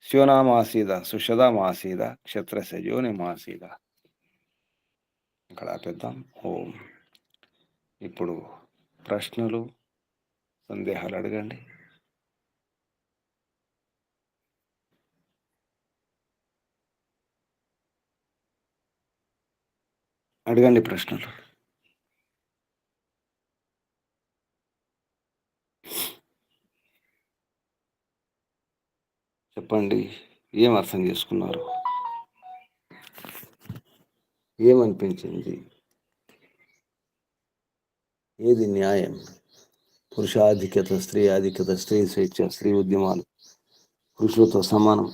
స్యోనామాసీద సుషదామాసీద క్షత్రస్య యోనిమాసీద. ఇక్కడ ఆపేద్దాం. ఓం. ఇప్పుడు ప్రశ్నలు, సందేహాలు అడగండి. ప్రశ్నలు. చెప్పండి, ఏం అర్థం చేసుకున్నారు, ఏమనిపించింది, ఏది న్యాయం? పురుషాధిక్యత, స్త్రీ ఆధిక్యత, స్త్రీ స్వేచ్ఛ, స్త్రీ ఉద్యమాలు, పురుషులతో సమానం,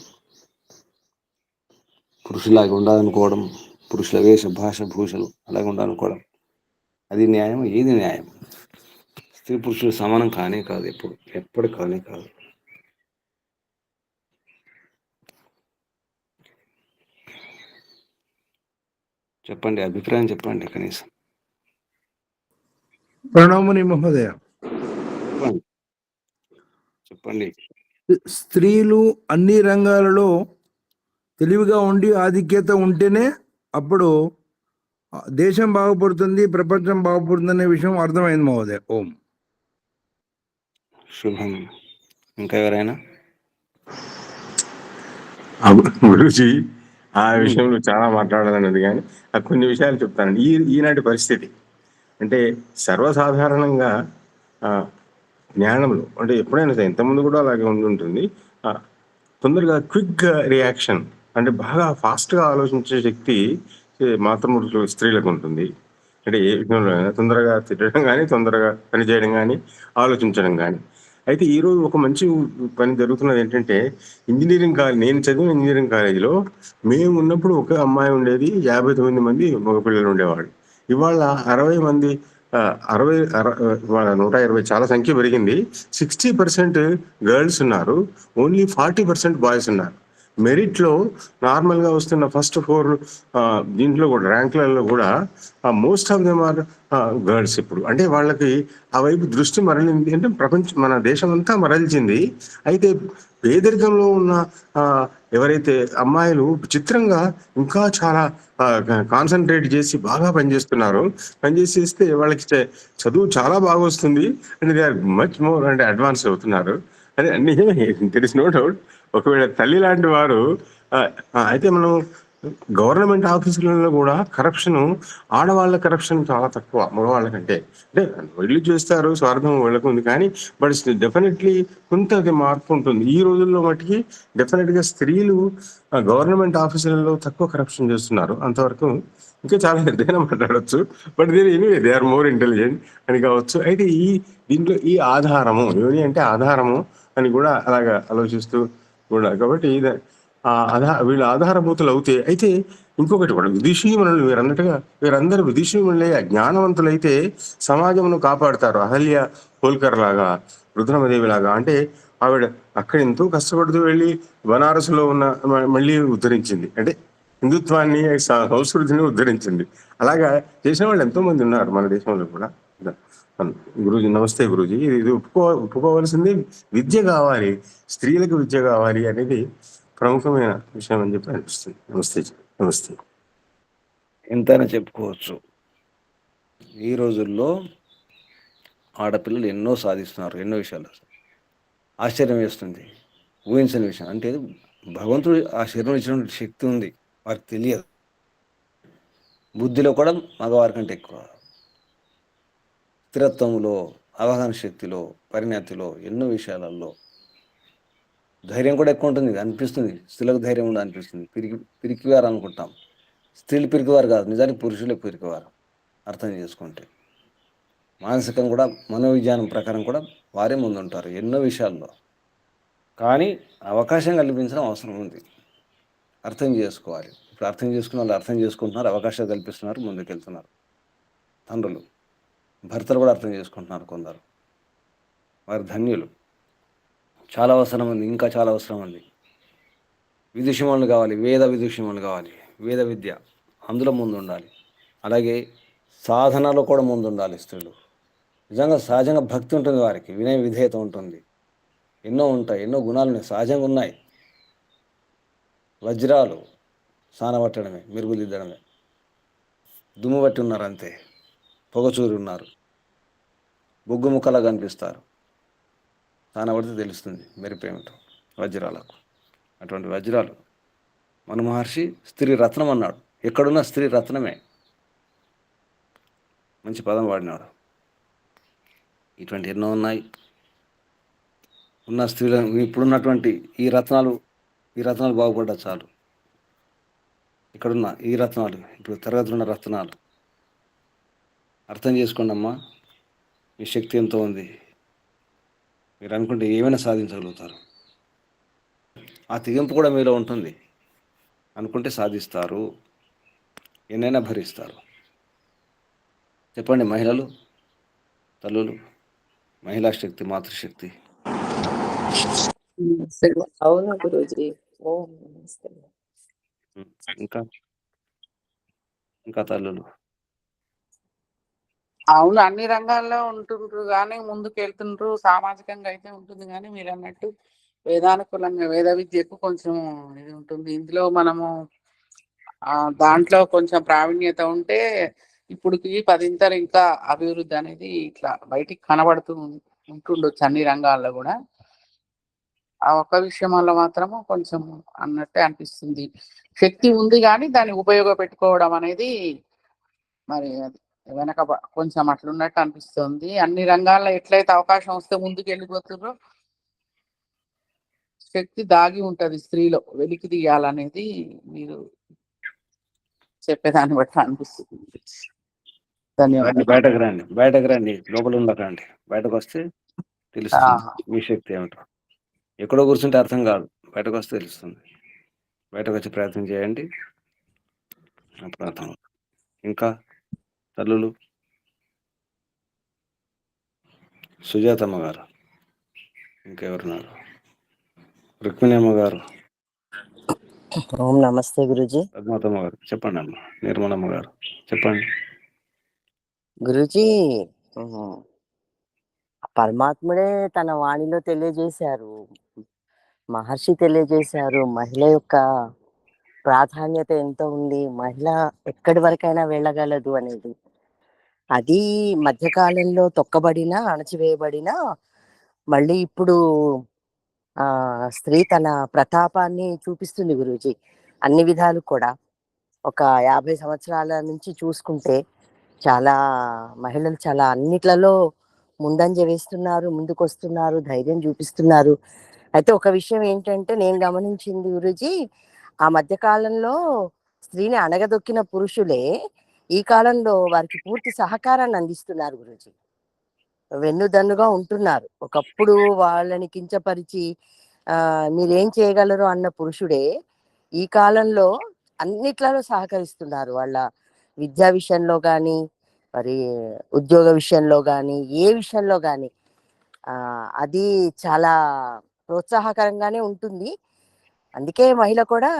పురుషులాగా ఉండాలనుకోవడం, పురుషుల వేష భాష భూషలు అలాగే ఉండాలనుకోవడం, అది న్యాయం? ఏది న్యాయం? స్త్రీ పురుషులు సమానం కానే కాదు, ఎప్పుడు కానే కాదు. చెప్పండి, అభిప్రాయం చెప్పండి కనీసం. ప్రణామని మహోదయ. చెప్పండి. స్త్రీలు అన్ని రంగాలలో తెలివిగా ఉండి ఆధిక్యత ఉంటేనే అప్పుడు దేశం బాగుపడుతుంది, ప్రపంచం బాగుపడుతుంది అనే విషయం అర్థమైంది మహోదయ. ఓం. శుభం. ఇంకా ఎవరైనా? గురుజీ ఆ విషయంలో చాలా మాట్లాడాలన్నది, కానీ కొన్ని విషయాలు చెప్తానండి. ఈనాటి పరిస్థితి అంటే సర్వసాధారణంగా జ్ఞానంలో అంటే ఎప్పుడైనా సరే, ఇంతకుముందు కూడా అలాగే ఉంటుంది, తొందరగా క్విక్ రియాక్షన్ అంటే బాగా ఫాస్ట్గా ఆలోచించే శక్తి మాతృమూర్తులు స్త్రీలకు ఉంటుంది. అంటే ఏ విషయంలో అయినా తొందరగా తిట్టడం కానీ, తొందరగా పని చేయడం కానీ, ఆలోచించడం కానీ. అయితే ఈరోజు ఒక మంచి పని జరుగుతున్నది ఏంటంటే, నేను చదివిన ఇంజనీరింగ్ కాలేజీలో మేము ఉన్నప్పుడు ఒక అమ్మాయి ఉండేది, 59 మంది మగపిల్లలు ఉండేవాళ్ళు. ఇవాళ 60 మంది, 120 చాలా సంఖ్య పెరిగింది. 60% గర్ల్స్ ఉన్నారు, ఓన్లీ 40% బాయ్స్ ఉన్నారు. మెరిట్లో నార్మల్గా వస్తున్న ఫస్ట్ 4 దీంట్లో కూడా ర్యాంకులలో కూడా most of them are girls. ఇప్పుడు అంటే వాళ్ళకి ఆ వైపు దృష్టి మరలింది, అంటే మన దేశం అంతా మరల్చింది. అయితే పేదరికంలో ఉన్న ఎవరైతే అమ్మాయిలు చిత్రంగా ఇంకా చాలా కాన్సన్ట్రేట్ చేసి బాగా పనిచేస్తే వాళ్ళకి చదువు చాలా బాగా వస్తుంది, and they are much more అంటే అడ్వాన్స్ అవుతున్నారు. అదే నిజమే, దెర్ ఇస్ నో డౌట్. ఒకవేళ తల్లి లాంటి వారు అయితే మనం గవర్నమెంట్ ఆఫీసులలో కూడా కరప్షన్, ఆడవాళ్ళ కరప్షన్ చాలా తక్కువ మగవాళ్ళ కంటే. అంటే వీళ్ళు చేస్తారు, స్వార్థం వీళ్ళకు ఉంది, కానీ బట్ డెఫినెట్లీ కొంత అది మార్పు ఉంటుంది. ఈ రోజుల్లో మటుకి డెఫినెట్గా స్త్రీలు గవర్నమెంట్ ఆఫీసులలో తక్కువ కరప్షన్ చేస్తున్నారు. అంతవరకు ఇంకా చాలా పెద్దగా మాట్లాడవచ్చు, but anyway they are more intelligent అని కావచ్చు. అయితే దీంట్లో ఈ ఆధారము యోని అంటే ఆధారము అని కూడా అలాగా ఆలోచిస్తూ కూడా, కాబట్టి వీళ్ళు ఆధారభూతులు అవుతే. అయితే ఇంకొకటి కూడా, విదుషీమణులు మీరు అన్నట్టుగా వీరందరూ విదుషీమణులే, జ్ఞానవంతులైతే సమాజమును కాపాడుతారు. అహల్య హోల్కర్ లాగా, రుద్రమదేవి లాగా. అంటే ఆవిడ అక్కడ ఎంతో కష్టపడుతూ వెళ్ళి బనారస్లో ఉన్న మళ్ళీ ఉద్ధరించింది, అంటే హిందుత్వాన్ని, సంస్కృతిని ఉద్ధరించింది. అలాగా చేసిన వాళ్ళు ఎంతో మంది ఉన్నారు మన దేశంలో కూడా. గురూజీ నమస్తే. గురూజీ, ఇది ఒప్పుకోవాల్సింది. విద్య కావాలి, స్త్రీలకు విద్య కావాలి అనేది ప్రముఖమైన విషయం అని చెప్పి అనిపిస్తుంది. నమస్తే. నమస్తే. ఎంతైనా చెప్పుకోవచ్చు. ఈ రోజుల్లో ఆడపిల్లలు ఎన్నో సాధిస్తున్నారు, ఎన్నో విషయాలు. ఆశ్చర్యం వేస్తుంది, ఊహించని విషయం. అంటే భగవంతుడు ఆ శరీరం ఇచ్చినటువంటి శక్తి ఉంది, వారికి తెలియదు. బుద్ధిలో కూడా మగవారి కంటే ఎక్కువ, స్థిరత్వంలో, అవగాహన శక్తిలో, పరిణతిలో, ఎన్నో విషయాలలో ధైర్యం కూడా ఎక్కువ ఉంటుంది అనిపిస్తుంది. స్త్రీలకు ధైర్యం ఉండదు అనిపిస్తుంది. పిరికివారు అనుకుంటాం. స్త్రీలు పిరికివారు కాదు, నిజానికి పురుషులే పిరికివారు అర్థం చేసుకుంటే. మానసికంగా కూడా, మనోవిజ్ఞానం ప్రకారం కూడా వారే ముందుంటారు ఎన్నో విషయాల్లో. కానీ అవకాశం కల్పించడం అవసరం ఉంది, అర్థం చేసుకోవాలి. ఇప్పుడు అర్థం చేసుకున్న వాళ్ళు అర్థం చేసుకుంటున్నారు, అవకాశాలు కల్పిస్తున్నారు, ముందుకెళ్తున్నారు. తండ్రులు, భర్తలు కూడా అర్థం చేసుకుంటున్నారు కొందరు. వారి ధన్యులు. చాలా అవసరం ఉంది, ఇంకా చాలా అవసరం ఉంది. విదుషీమణులు కావాలి, వేద విదుషీమణులు కావాలి. వేద విద్య అందులో ముందు ఉండాలి. అలాగే సాధనలో కూడా ముందు ఉండాలి స్త్రీలు. నిజంగా సహజంగా భక్తి ఉంటుంది వారికి, వినయ విధేయత ఉంటుంది, ఎన్నో ఉంటాయి, ఎన్నో గుణాలు ఉన్నాయి, సహజంగా ఉన్నాయి. వజ్రాలు సానబట్టడమే, మెరుగుదిద్దడమే. దుమ్ము బట్టి ఉన్నారు అంతే, పొగచూరి ఉన్నారు, బొగ్గు ముక్కలా కనిపిస్తారు. సానబడితే తెలుస్తుంది మెరిపేమిటో వజ్రాలకు. అటువంటి వజ్రాలు మన మహర్షి స్త్రీ రత్నం అన్నాడు. ఎక్కడున్న స్త్రీ రత్నమే, మంచి పదం వాడినాడు. ఇటువంటి ఎన్నో ఉన్నాయి. ఉన్న స్త్రీలు ఇప్పుడున్నటువంటి ఈ రత్నాలు బాగుపడ్డా చాలు. ఇక్కడున్న ఈ రత్నాలు, ఇప్పుడు తరగతిలో రత్నాలు అర్థం చేసుకోండి అమ్మా. మీ శక్తి ఎంతో ఉంది, మీరు అనుకుంటే ఏమైనా సాధించగలుగుతారు. ఆ తెగింపు కూడా మీలో ఉంటుంది. అనుకుంటే సాధిస్తారు, ఎన్నైనా భరిస్తారు. చెప్పండి మహిళలు, తల్లులు, మహిళా శక్తి, మాతృశక్తి. అవును గురూజీ. ఓం నమస్తే. ఇంకా తల్లులు. అవును, అన్ని రంగాల్లో ఉంటుండ్రు కానీ ముందుకు వెళ్తుండ్రు. సామాజికంగా అయితే ఉంటుంది, కానీ మీరు అన్నట్టు వేదానుకూలంగా వేద విద్యకు కొంచెం ఇది ఉంటుంది. ఇందులో మనము దాంట్లో కొంచెం ప్రావీణ్యత ఉంటే ఇప్పుడుకి 10 ఇంకా అభివృద్ధి అనేది ఇట్లా బయటికి కనబడుతూ ఉంటుండొచ్చు అన్ని రంగాల్లో కూడా. ఆ ఒక్క విషయం వల్ల మాత్రము కొంచెం అన్నట్టే అనిపిస్తుంది. శక్తి ఉంది కానీ దాన్ని ఉపయోగపెట్టుకోవడం అనేది మరి అది వెనక కొంచెం అట్లున్నట్టు అనిపిస్తుంది. అన్ని రంగాల్లో ఎట్లయితే అవకాశం వస్తే ముందుకు వెళ్ళిపోతుందో, శక్తి దాగి ఉంటది స్త్రీలో, వెలికి తీయాలనేది మీరు చెప్పేదాన్ని బట్టి అనిపిస్తుంది. ధన్యవాదాలు. బయటకు రండి, లోపల ఉండకండి. బయటకు వస్తే తెలుస్తుంది మీ శక్తి ఏమిటో. ఎక్కడో కూర్చుంటే అర్థం కాదు, బయటకు వస్తే తెలుస్తుంది. బయటకు వచ్చి ప్రయత్నం చేయండి, అప్పుడు అర్థం. ఇంకా తల్లులు, సుజాతమ్మ గారు, ఇంకెవరున్నారు? రుక్మిణి అమ్మ గారు, ఓం నమస్తే గురూజీ. పద్మావతమ్మ గారు చెప్పండి. అమ్మ నిర్మలమ్మ గారు చెప్పండి. గురూజీ, పరమాత్ముడే తన వాణిలో తెలియజేశారు, మహర్షి తెలియజేశారు, మహిళ యొక్క ప్రాధాన్యత ఎంత ఉంది, మహిళ ఎక్కడి వరకైనా వెళ్ళగలదు అనేది. అది మధ్యకాలంలో తొక్కబడినా, అణచివేయబడినా, మళ్ళీ ఇప్పుడు స్త్రీ తన ప్రతాపాన్ని చూపిస్తుంది గురూజీ, అన్ని విధాలు కూడా. ఒక 50 సంవత్సరాల నుంచి చూసుకుంటే చాలా మహిళలు చాలా అన్నిట్లలో ముందంజ వేస్తున్నారు, ముందుకొస్తున్నారు, ధైర్యం చూపిస్తున్నారు. అయితే ఒక విషయం ఏంటంటే నేను గమనించింది గురూజీ, ఆ మధ్య కాలంలో స్త్రీని అణగదొక్కిన పురుషులే ఈ కాలంలో వారికి పూర్తి సహకారాన్ని అందిస్తున్నారు గురూజీ. వెన్నుదన్నుగా ఉంటున్నారు. ఒకప్పుడు వాళ్ళని కించపరిచి మీరేం చేయగలరు అన్న పురుషుడే ఈ కాలంలో అన్నిట్లలో సహకరిస్తున్నారు. వాళ్ళ విద్యా విషయంలో గానీ, మరి ఉద్యోగ విషయంలో గానీ, ఏ విషయంలో గానీ అది చాలా ప్రోత్సాహకరంగానే ఉంటుంది. అందుకే మహిళ కూడా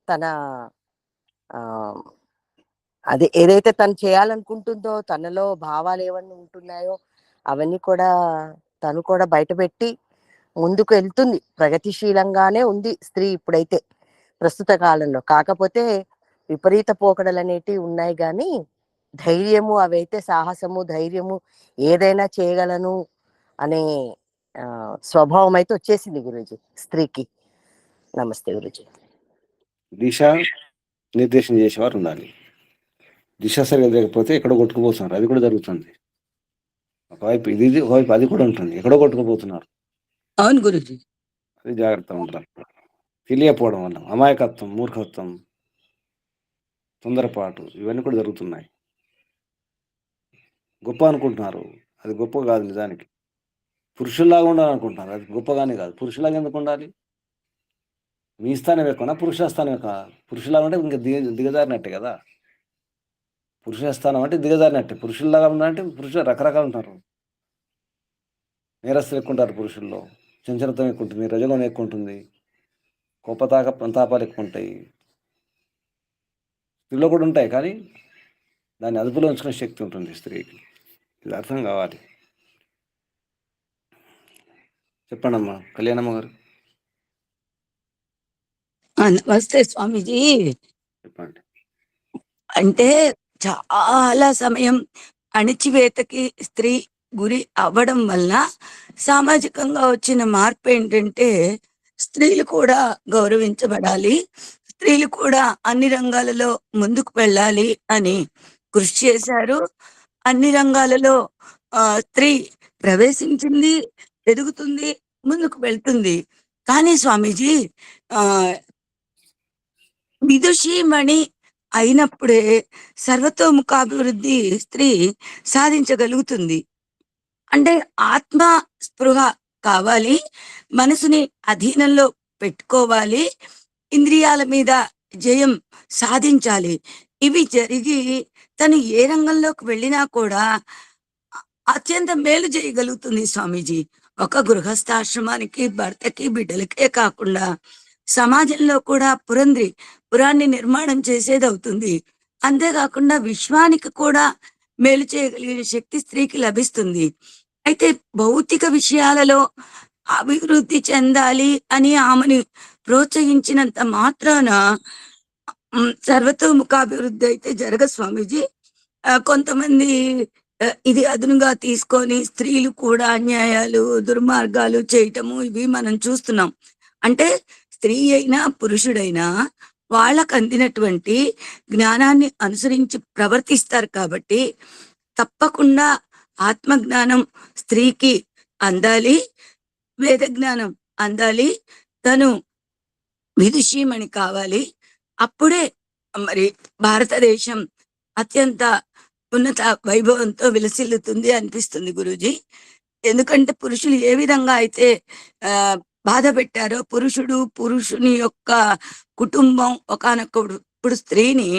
తన ఆహ్, అది ఏదైతే తను చేయాలనుకుంటుందో, తనలో భావాలేవన్నీ ఉంటున్నాయో అవన్నీ కూడా తను కూడా బయటపెట్టి ముందుకు వెళ్తుంది. ప్రగతిశీలంగానే ఉంది స్త్రీ ఇప్పుడైతే ప్రస్తుత కాలంలో. కాకపోతే విపరీత పోకడలనేటివి ఉన్నాయి గానీ, ధైర్యము అవైతే సాహసము, ధైర్యము ఏదైనా చేయగలను అనే స్వభావం అయితే వచ్చేసింది గురూజీ స్త్రీకి. నమస్తే గురూజీ. దిశ నిర్దేశం చేసేవారు ఉండాలి. దిశ సరిగా లేకపోతే ఎక్కడో కొట్టుకుపోతున్నారు. అది కూడా జరుగుతుంది. ఒకవైపు ఇది ఒకవైపు అది కూడా ఉంటుంది. ఎక్కడో కొట్టుకుపోతున్నారు. అవును గురూజీ. అది జాగ్రత్తగా ఉండాలి. తెలియకపోవడం వల్ల అమాయకత్వం, మూర్ఖత్వం, తొందరపాటు ఇవన్నీ కూడా జరుగుతున్నాయి. గొప్ప అనుకుంటున్నారు. అది గొప్ప కాదు నిజానికి. పురుషుల్లాగా ఉండాలనుకుంటున్నారు. అది గొప్పగానే కాదు. పురుషులాగా ఎందుకు ఉండాలి? మీ స్థానం ఎక్కువనా? పురుషుల స్థానం ఎక్కువ? పురుషులాగా ఉంటే ఇంకా దిగజారినట్టే కదా! పురుష స్థానం అంటే దిగజారినట్టే. పురుషుల్లాగా ఉండాలంటే పురుషులు రకరకాలు ఉంటారు. నేరస్తులు ఎక్కువ ఉంటారు పురుషుల్లో. చంచలత్వం ఎక్కువ ఉంటుంది. రజోగుణం ఎక్కువ ఉంటుంది. తాపాలు ఎక్కువ ఉంటాయి. స్త్రీలో కూడా ఉంటాయి. కానీ దాన్ని అదుపులో ఉంచుకునే శక్తి ఉంటుంది స్త్రీకి. ఇది అర్థం కావాలి. చెప్పండమ్మా కళ్యాణమ్మ గారు. నమస్తే స్వామీజీ. చెప్పండి. అంటే చాలా సమయం అణిచివేతకి స్త్రీ గురి అవ్వడం వల్ల సామాజికంగా వచ్చిన మార్పు ఏంటంటే స్త్రీలు కూడా గౌరవించబడాలి, స్త్రీలు కూడా అన్ని రంగాలలో ముందుకు వెళ్ళాలి అని కృషి చేశారు. అన్ని రంగాలలో స్త్రీ ప్రవేశించింది, ఎదుగుతుంది, ముందుకు వెళ్తుంది. కానీ స్వామీజీ విదుషీమణి అయినప్పుడే సర్వతోముఖాభివృద్ధి స్త్రీ సాధించగలుగుతుంది. అంటే ఆత్మ స్పృహ కావాలి, మనసుని అధీనంలో పెట్టుకోవాలి, ఇంద్రియాల మీద జయం సాధించాలి. ఇవి జరిగి తను ఏ రంగంలోకి వెళ్ళినా కూడా అత్యంత మేలు చేయగలుగుతుంది స్వామీజీ. ఒక గృహస్థాశ్రమానికి, భర్తకి, బిడ్డలకే కాకుండా సమాజంలో కూడా పురాన్ని నిర్మాణం చేసేది అవుతుంది. అంతేకాకుండా విశ్వానికి కూడా మేలు చేయగలిగిన శక్తి స్త్రీకి లభిస్తుంది. అయితే భౌతిక విషయాలలో అభివృద్ధి చెందాలి అని ఆమెను ప్రోత్సహించినంత మాత్రాన సర్వతోముఖాభివృద్ధి అయితే జరగదు స్వామీజీ. కొంతమంది ఇది అదునుగా తీసుకొని స్త్రీలు కూడా అన్యాయాలు, దుర్మార్గాలు చేయటము ఇవి మనం చూస్తున్నాం. అంటే స్త్రీ అయినా పురుషుడైనా వాళ్ళకు అందినటువంటి జ్ఞానాన్ని అనుసరించి ప్రవర్తిస్తారు కాబట్టి తప్పకుండా ఆత్మజ్ఞానం స్త్రీకి అందాలి, వేద జ్ఞానం అందాలి, తను విదుషీమణి కావాలి. అప్పుడే మరి భారతదేశం అత్యంత ఉన్నత వైభవంతో విలసిల్లుతుంది అనిపిస్తుంది గురూజీ. ఎందుకంటే పురుషులు ఏ విధంగా అయితే బాధ పెట్టారో, పురుషుని యొక్క కుటుంబం ఒకానొకప్పుడు స్త్రీని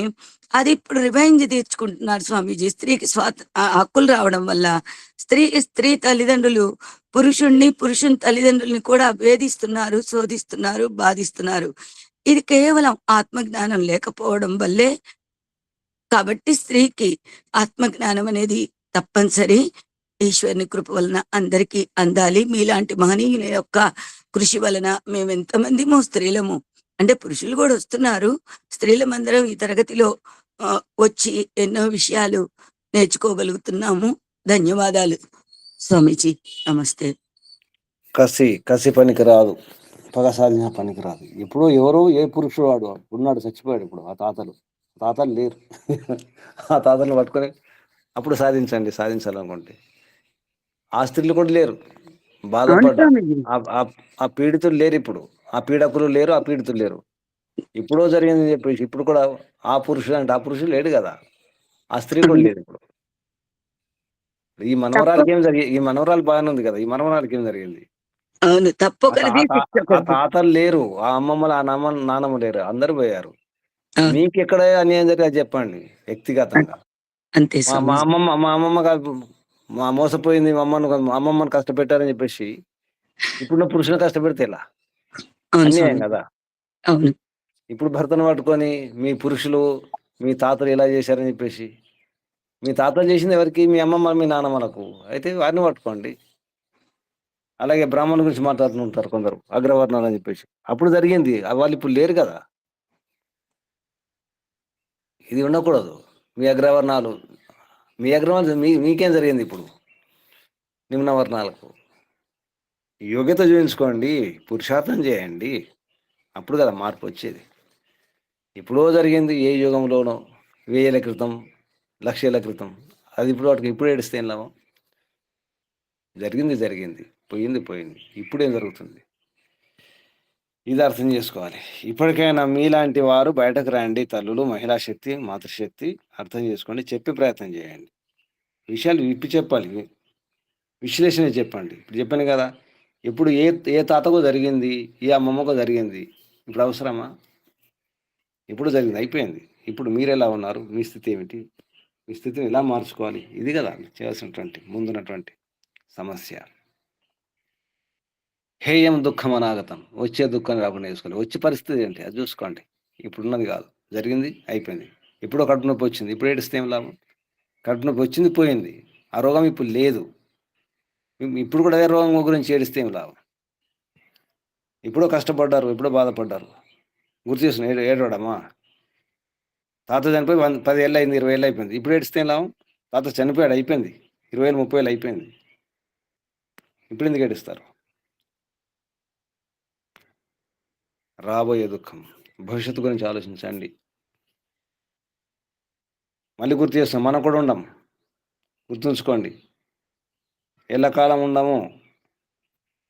అది ఇప్పుడు రివెంజ్ తీర్చుకుంటున్నారు స్వామీజీ. స్త్రీకి హక్కులు రావడం వల్ల స్త్రీ తల్లిదండ్రులు పురుషుని తల్లిదండ్రుల్ని కూడా వేధిస్తున్నారు, శోధిస్తున్నారు, బాధిస్తున్నారు. ఇది కేవలం ఆత్మజ్ఞానం లేకపోవడం వల్లే. కాబట్టి స్త్రీకి ఆత్మజ్ఞానం అనేది తప్పనిసరి. ఈశ్వరుని కృప వలన అందరికీ అందాలి. మీలాంటి మహనీయుల యొక్క కృషి వలన మేము ఎంతమందిమో స్త్రీలము, అంటే పురుషులు కూడా వస్తున్నారు, స్త్రీలమందరం ఈ తరగతిలో వచ్చి ఎన్నో విషయాలు నేర్చుకోగలుగుతున్నాము. ధన్యవాదాలు స్వామీజీ. నమస్తే. కసి పనికి రాదు, పగ సాధించిన పనికి రాదు. ఇప్పుడు ఎవరో ఏ పురుషుడు వాడు ఉన్నాడు, చచ్చిపోయాడు ఇప్పుడు ఆ తాతలు. తాతలు లేరు. ఆ తాతలను పట్టుకొని అప్పుడు సాధించాలనుకుంటే. ఆ స్త్రీలు కూడా లేరు. అవును బాధపడ్డా స్వామీజీ. ఆ పీడితులు లేరు ఇప్పుడు. ఆ పీడకులు లేరు, ఆ పీడితులు లేరు. ఇప్పుడో జరిగిందని చెప్పేసి ఇప్పుడు కూడా ఆ పురుషుడు అంటే ఆ పురుషుడు లేడు కదా, ఆ స్త్రీ కూడా అవును. లేదు ఇప్పుడు. ఈ మనవరాలు బాగానే ఉంది కదా, ఈ మనవరాలకి ఏం జరిగింది? అవును. ఆ తప్పొకరిది తాత శిక్ష ఆ ఒకరిది. తాతలు లేరు, ఆ అమ్మమ్మలు ఆ నాన్నమ్మ లేరు, అందరూ పోయారు. అవును. మీకు ఎక్కడ అన్యాయం జరిగింది అది చెప్పండి వ్యక్తిగతంగా. అంతే మా మా స్వామీజీ. అమ్మమ్మ మోసపోయింది, అమ్మమ్మని కష్టపెట్టారని చెప్పేసి ఇప్పుడున్న పురుషుని కష్టపెడితే ఎలా? అవును అన్యాయం స్వామీజీ. కదా. అవును. ఇప్పుడు భర్తను పట్టుకొని మీ పురుషులు మీ తాతలు ఇలా చేశారని చెప్పేసి, మీ తాతలు చేసింది ఎవరికి? మీ అమ్మమ్మ మీ నాన్నమ్మలకు. అయితే వారిని పట్టుకోండి. అలాగే బ్రాహ్మణుల గురించి మాట్లాడుతుంటారు కొందరు, అగ్రవర్ణాలు అని చెప్పేసి. అప్పుడు జరిగింది, వాళ్ళు ఇప్పుడు లేరు కదా. ఇది ఉండకూడదు. మీ అగ్రవర్ణాలు మీకేం జరిగింది ఇప్పుడు? నిమ్న వర్ణాలకు యోగ్యత చూపించుకోండి, పురుషార్థం చేయండి, అప్పుడు కదా మార్పు వచ్చేది. ఇప్పుడో జరిగింది, ఏ యుగంలోనో, 1000 ఏళ్ల క్రితం, 1,00,000 ఏళ్ల క్రితం. అది ఇప్పుడు వాటికి ఇప్పుడు ఏడిస్తే ఏం లాభం? జరిగింది, పోయింది. ఇప్పుడేం జరుగుతుంది? ఇది అర్థం చేసుకోవాలి. ఇప్పటికైనా మీలాంటి వారు బయటకు రండి. తల్లులు, మహిళా శక్తి, మాతృశక్తి అర్థం చేసుకోండి, చెప్పే ప్రయత్నం చేయండి. విషయాలు విప్పి చెప్పాలి, విశ్లేషణ చెప్పండి. ఇప్పుడు చెప్పాను కదా, ఇప్పుడు ఏ తాతకు జరిగింది, ఏ అమ్మమ్మకు జరిగింది, ఇప్పుడు అవసరమా? ఇప్పుడు జరిగింది, అయిపోయింది. ఇప్పుడు మీరు ఎలా ఉన్నారు, మీ స్థితి ఏమిటి, మీ స్థితిని ఎలా మార్చుకోవాలి, ఇది కదా చేయాల్సినటువంటి ముందున్నటువంటి సమస్య. హేయం దుఃఖం అనాగతం, వచ్చే దుఃఖాన్ని రాకుండా చేసుకోవాలి. వచ్చే పరిస్థితి ఏంటి అది చూసుకోండి. ఇప్పుడున్నది కాదు, జరిగింది, అయిపోయింది. ఎప్పుడో కడుపు నొప్పి వచ్చింది, ఇప్పుడు ఏడిస్తే ఏం లాభం? కడుపు నొప్పి వచ్చింది, పోయింది. ఆ రోగం ఇప్పుడు లేదు. ఇప్పుడు కూడా అదే రోగం గురించి ఏడిస్తే ఏం లాభం? ఎప్పుడో కష్టపడ్డారు, ఎప్పుడో బాధపడ్డారు, గుర్తు చేసుకుని ఏడవడమా? తాత చనిపోయి 10 ఏళ్ళు అయింది, 20 ఏళ్ళు అయిపోయింది, ఇప్పుడు ఏడిస్తే ఏం లాభం? తాత చనిపోయాడు, అయిపోయింది, 20 ఏళ్ళు 30 ఏళ్ళు అయిపోయింది, ఇప్పుడు ఎందుకు ఏడుస్తారు? రాబోయే దుఃఖం, భవిష్యత్తు గురించి ఆలోచించండి. మళ్ళీ గుర్తు చేస్తాం, మనం కూడా ఉండం, గుర్తుంచుకోండి. ఎల్లకాలం ఉండము,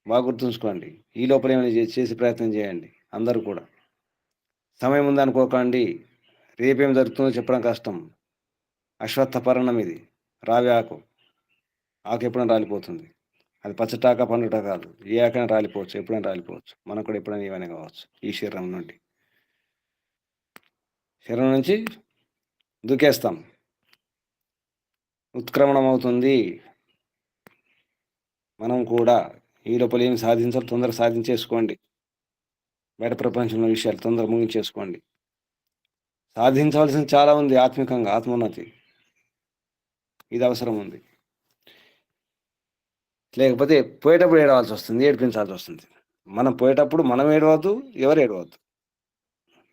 బాగా గుర్తుంచుకోండి. ఈ లోపల ఏమైనా చేసే ప్రయత్నం చేయండి అందరూ కూడా. సమయం ఉందనుకోకండి, రేపేం జరుగుతుందో చెప్పడం కష్టం. అశ్వత్థ పర్ణం ఇది, రావి ఆకు ఎప్పుడైనా రాలిపోతుంది. అది పచ్చటాక పండుట కాదు, ఏ ఆకైనా రాలిపోవచ్చు, ఎప్పుడైనా రాలిపోవచ్చు. మనం కూడా ఎప్పుడైనా ఏమైనా కావచ్చు. ఈ శరీరం నుంచి దూకేస్తాం, ఉత్క్రమణం అవుతుంది. మనం కూడా ఈ లోపల ఏమి సాధించాలో తొందర సాధించేసుకోండి. బయట ప్రపంచంలో విషయాలు తొందర ముగించేసుకోండి. సాధించవలసింది చాలా ఉంది, ఆత్మికంగా ఆత్మోన్నతి, ఇది అవసరం ఉంది. లేకపోతే పోయేటప్పుడు ఏడవాల్సి వస్తుంది, ఏడిపించాల్సి వస్తుంది. మనం పోయేటప్పుడు మనం ఏడవద్దు, ఎవరు ఏడవద్దు.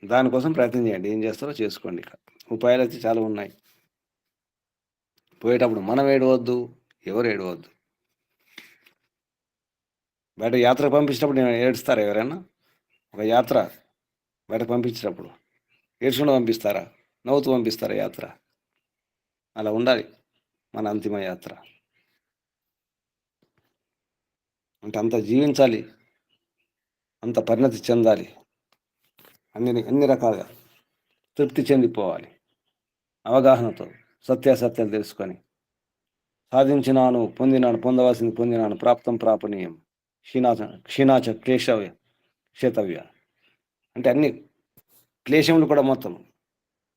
దానికోసం ప్రయత్నం చేయండి, ఏం చేస్తారో చేసుకోండి. ఉపాయాలు అయితే చాలా ఉన్నాయి. పోయేటప్పుడు మనం ఏడవద్దు, ఎవరు ఏడవద్దు. బయట యాత్ర పంపించినప్పుడు నేను ఏడుస్తారా ఎవరైనా? ఒక యాత్ర బయట పంపించినప్పుడు ఏడ్చుకుంటూ పంపిస్తారా? నవ్వుతూ పంపిస్తారా యాత్ర? అలా ఉండాలి మన అంతిమ యాత్ర. అంటే అంత జీవించాలి, అంత పరిణతి చెందాలి, అన్ని రకాలుగా తృప్తి చెందిపోవాలి. అవగాహనతో సత్యాసత్యాలు తెలుసుకొని సాధించినాను, పొందవలసింది పొందినాను, ప్రాప్తం ప్రాపణీయం, క్షీణాచ క్షేతవ్య. అంటే అన్ని క్లేశములు కూడా మొత్తం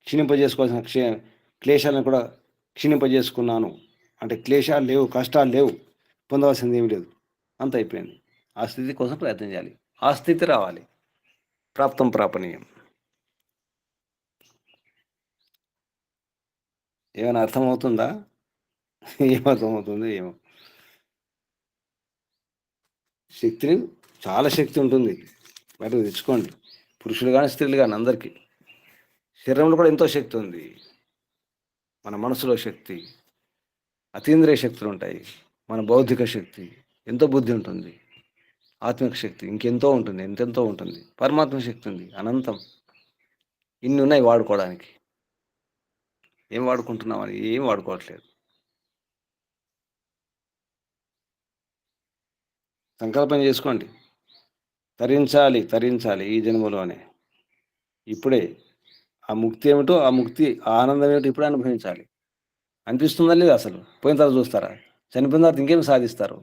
క్షీణింపజేసుకోవాల్సిన క్లేశాలను కూడా క్షీణింపజేసుకున్నాను. అంటే క్లేశాలు లేవు, కష్టాలు లేవు, పొందవలసింది ఏమి లేదు, అంత అయిపోయింది. ఆ స్థితి కోసం ప్రయత్నం చేయాలి, ఆ స్థితి రావాలి, ప్రాప్తం ప్రాపణీయం. ఏమైనా అర్థమవుతుందా? ఏమర్థమవుతుంది ఏమో. శక్తిని చాలా శక్తి ఉంటుంది, బయటకు తెచ్చుకోండి. పురుషులు కానీ స్త్రీలు కానీ అందరికీ శరీరంలో కూడా ఎంతో శక్తి ఉంది. మన మనసులో శక్తి, అతీంద్రియ శక్తులు ఉంటాయి. మన బౌద్ధిక శక్తి, ఎంతో బుద్ధి ఉంటుంది. ఆత్మిక శక్తి ఇంకెంతో ఉంటుంది, ఎంతెంతో ఉంటుంది. పరమాత్మ శక్తి ఉంది, అనంతం. ఇన్ని ఉన్నాయి వాడుకోవడానికి. ఏం వాడుకుంటున్నామని ఏం వాడుకోవట్లేదు. సంకల్పం చేసుకోండి, తరించాలి తరించాలి ఈ జన్మలోనే. ఇప్పుడే ఆ ముక్తి ఏమిటో, ఆ ముక్తి ఆ ఆనందం ఏమిటో ఇప్పుడే అనుభవించాలి. అనిపిస్తుందా లేదు? అసలు పోయిన తర్వాత చూస్తారా? చనిపోయిన తర్వాత ఇంకేం సాధిస్తారు?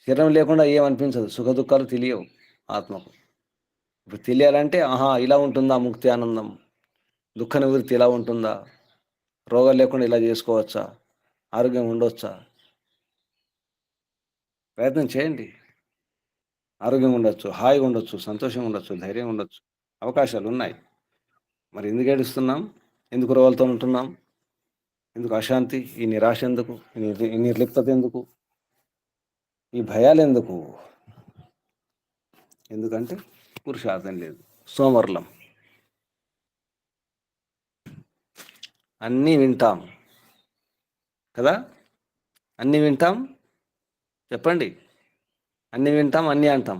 శరీరం లేకుండా ఏం అనిపించదు, సుఖ దుఃఖాలు తెలియవు ఆత్మకు. ఇప్పుడు తెలియాలంటే ఆహా ఇలా ఉంటుందా ముక్తి ఆనందం, దుఃఖ నివృత్తి ఇలా ఉంటుందా, రోగాలు లేకుండా ఇలా చేసుకోవచ్చా, ఆరోగ్యం ఉండొచ్చా? ప్రయత్నం చేయండి. ఆరోగ్యంగా ఉండొచ్చు, హాయిగా ఉండొచ్చు, సంతోషంగా ఉండొచ్చు, ధైర్యంగా ఉండొచ్చు, అవకాశాలు ఉన్నాయి. మరి ఎందుకు ఏడుస్తున్నాం? ఎందుకు రోగాలతో ఉంటున్నాం? ఎందుకు అశాంతి, ఈ నిరాశ ఎందుకు, ఈ నిర్లిప్తత ఎందుకు, ఈ భయాలు ఎందుకు? ఎందుకంటే పురుషార్థం లేదు, సోమరులం. అన్నీ వింటాం కదా, అన్నీ వింటాం. చెప్పండి, అన్నీ వింటాం, అన్నీ అంటాం,